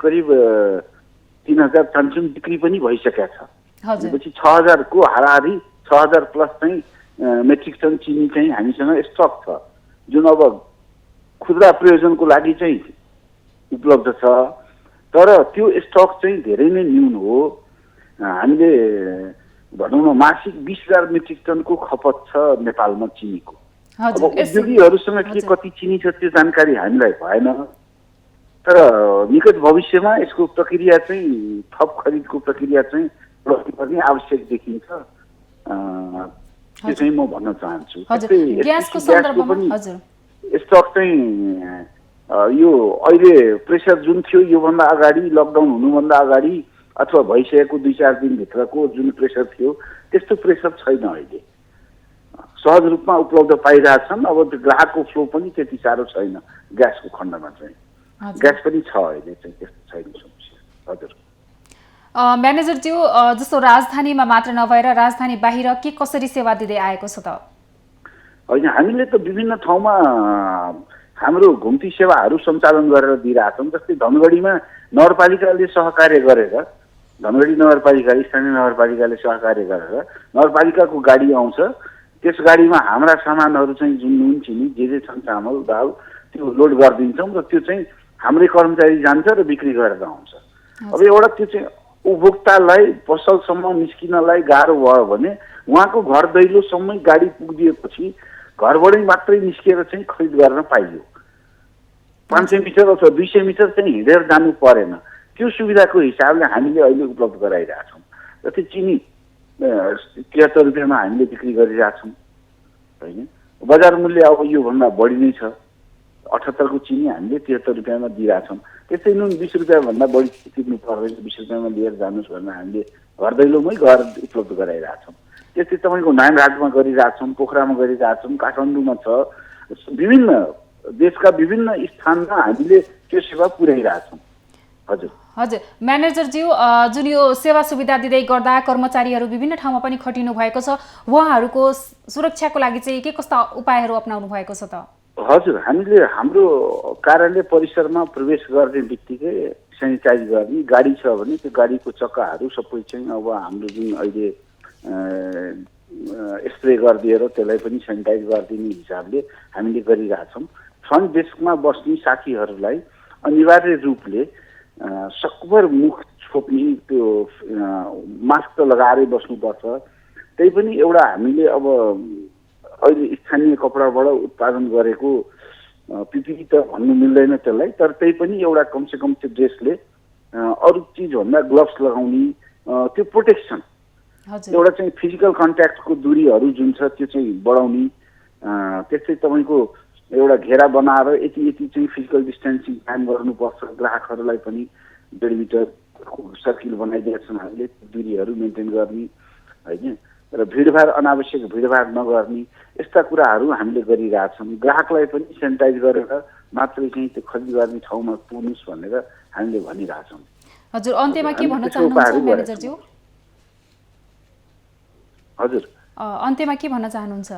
3,000 टन बिक्री पनि भइसकेका छ। त्यसपछि 6,000 को हाराहारी 6,000 प्लस चाहिँ मेट्रिक टन चिनी चाहिँ हामीसँग स्टक छ, जुन अब खुद्रा प्रयोजनको लागि चाहिँ उपलब्ध छ। तर त्यो स्टक चाहिँ धेरै नै न्यून हो। हामीले भनौँ न मासिक 20,000 मेट्रिक टनको खपत छ नेपालमा चिनीको। अब उद्योगीहरूसँग के कति चिनी छ त्यो जानकारी हामीलाई भएन, तर निकट भविष्यमा यसको प्रक्रिया चाहिँ थप खरिदको प्रक्रिया चाहिँ गर्नुपर्ने आवश्यक देखिन्छ। त्यो चाहिँ म भन्न चाहन्छु। स्टक चाहिँ यो अहिले प्रेसर जुन थियो योभन्दा अगाडि, लकडाउन हुनुभन्दा अगाडि अथवा भइसकेको 2-4 दिनभित्रको जुन प्रेसर थियो त्यस्तो प्रेसर छैन। अहिले सहज रूपमा उपलब्ध पाइरहेछन्। अब त्यो ग्राहकको फ्लो पनि त्यति साह्रो छैन। ग्यासको खण्डमा चाहिँ ग्यास पनि छ, अहिले चाहिँ त्यस्तो छैन समस्या। हजुर म्यानेजरज्यू, जस्तो राजधानीमा मात्र नभएर राजधानी बाहिर के कसरी सेवा दिँदै आएको छ त? होइन, हामीले त विभिन्न ठाउँमा हाम्रो घुम्ती सेवाहरू सञ्चालन गरेर दिइरहेछौँ। जस्तै धनगढीमा नगरपालिकाले सहकार्य गरेर, धनगढी नगरपालिका स्थानीय नगरपालिकाले सहकार्य गरेर नगरपालिकाको गाडी आउँछ, त्यस गाडीमा हाम्रा सामानहरू चाहिँ जुन नुन चिनी जे छन्, चामल दाल, त्यो लोड गरिदिन्छौँ र त्यो चाहिँ हाम्रै कर्मचारी जान्छ र बिक्री गरेर आउँछ। अब एउटा त्यो चाहिँ उपभोक्तालाई पसलसम्म निस्किनलाई गाह्रो भयो भने उहाँको घर दैलोसम्मै गाडी पुगिदिएपछि घरबाटै मात्रै निस्किएर चाहिँ खरिद गर्न पाइयो। 500 मिटर अथवा 200 मिटर चाहिँ हिँडेर जानु परेन। त्यो सुविधाको हिसाबले हामीले अहिले उपलब्ध गराइरहेछौँ र त्यो चिनी 73 रुपियाँमा हामीले बिक्री गरिरहेछौँ होइन। बजार मूल्य अब योभन्दा बढी नै छ। 78 को चिनी हामीले 73 रुपियाँमा दिइरहेछौँ। त्यस्तै नुन 20 रुपियाँभन्दा बढी तिर्नु पर्दैन, 20 रुपियाँमा लिएर जानुहोस् भनेर हामीले घर दैलोमै घर उपलब्ध गराइरहेछौँ। त्यस्तै तपाईँको नारायणघाटमा गरिरहेछौँ, पोखरामा गरिरहेछौँ, काठमाडौँमा छ, विभिन्न देशका विभिन्न स्थानमा हामीले त्यो सेवा पुर्याइरहेछौँ। हजुर हजुर म्यानेजरज्यू, जुन यो सेवा सुविधा दिँदै गर्दा कर्मचारीहरू विभिन्न ठाउँमा पनि खटिनु भएको छ, उहाँहरूको सुरक्षाको लागि चाहिँ के कस्ता उपायहरू अपनाउनु भएको छ त? हजुर, हामीले हाम्रो कार्यालय परिसरमा प्रवेश गर्ने बित्तिकै सेनिटाइज गर्ने, गाडी छ भने त्यो गाडीको चक्काहरू सबै चाहिँ अब हाम्रो जुन अहिले स्प्रे गरिदिएर त्यसलाई पनि सेनिटाइज गरिदिने हिसाबले हामीले गरिरहेछौँ। फ्रन्ट डेस्कमा बस्ने साथीहरूलाई अनिवार्य रूपले सकभर मुख छोप्ने त्यो मास्क त लगाएरै बस्नुपर्छ। त्यही पनि एउटा हामीले अब अहिले स्थानीय कपडाबाट उत्पादन गरेको पिपिई त भन्नु मिल्दैन त्यसलाई, तर त्यही पनि एउटा कमसेकम त्यो ड्रेसले अरू चिजभन्दा ग्लोभ्स लगाउने, त्यो प्रोटेक्सन, एउटा चाहिँ फिजिकल कन्ट्याक्टको दूरीहरू जुन छ त्यो चाहिँ बढाउने। त्यस्तै तपाईँको एउटा घेरा बनाएर यति यति चाहिँ फिजिकल डिस्टेन्सिङ कायम गर्नुपर्छ। ग्राहकहरूलाई पनि 1.5 मिटर सर्किल बनाइदिएका छन् हामीले, दूरीहरू मेन्टेन गर्ने होइन, र भिडभाड अनावश्यक भिडभाड नगर्ने, यस्ता कुराहरू हामीले गरिरहेछौँ। ग्राहकलाई पनि सेनिटाइज गरेर मात्रै चाहिँ त्यो खरिद गर्ने ठाउँमा पुग्नुहोस् भनेर हामीले भनिरहेछौँ। हजुर अन्त्यमा के भन्न चाहनुहुन्छ म्यानेजरज्यू? हजुर अन्त्यमा के भन्न चाहनुहुन्छ?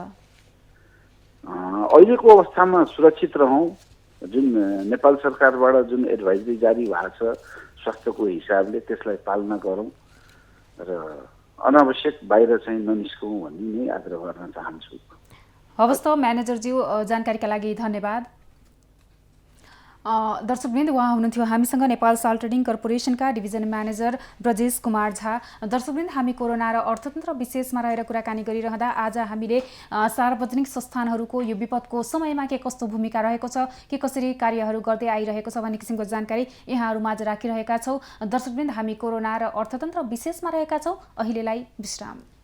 अहिलेको अवस्थामा सुरक्षित रहौँ। जुन नेपाल सरकारबाट जुन एडभाइजरी जारी भएको छ स्वास्थ्यको हिसाबले त्यसलाई पालना गरौँ र अनावश्यक बाहिर चाहिँ ननिस्कौँ भन्ने नै आग्रह गर्न चाहन्छु। हवस् त म्यानेजरज्यू, जानकारीका लागि धन्यवाद। दर्शकवृन्द, उहाँ हुनुहुन्थ्यो हामीसँग नेपाल साल्ट ट्रेडिङ कर्पोरेसनका डिभिजन म्यानेजर ब्रजेश कुमार झा। दर्शकवृन्द, हामी कोरोना र अर्थतन्त्र विशेषमा रहेर कुराकानी गरिरहँदा आज हामीले सार्वजनिक संस्थानहरूको यो विपदको समयमा के कस्तो भूमिका रहेको छ, के कसरी कार्यहरू गर्दै आइरहेको छ भन्ने किसिमको जानकारी यहाँहरूमाझ राखिरहेका छौँ। दर्शकवृन्द, हामी कोरोना र अर्थतन्त्र विशेषमा रहेका छौँ। अहिलेलाई विश्राम।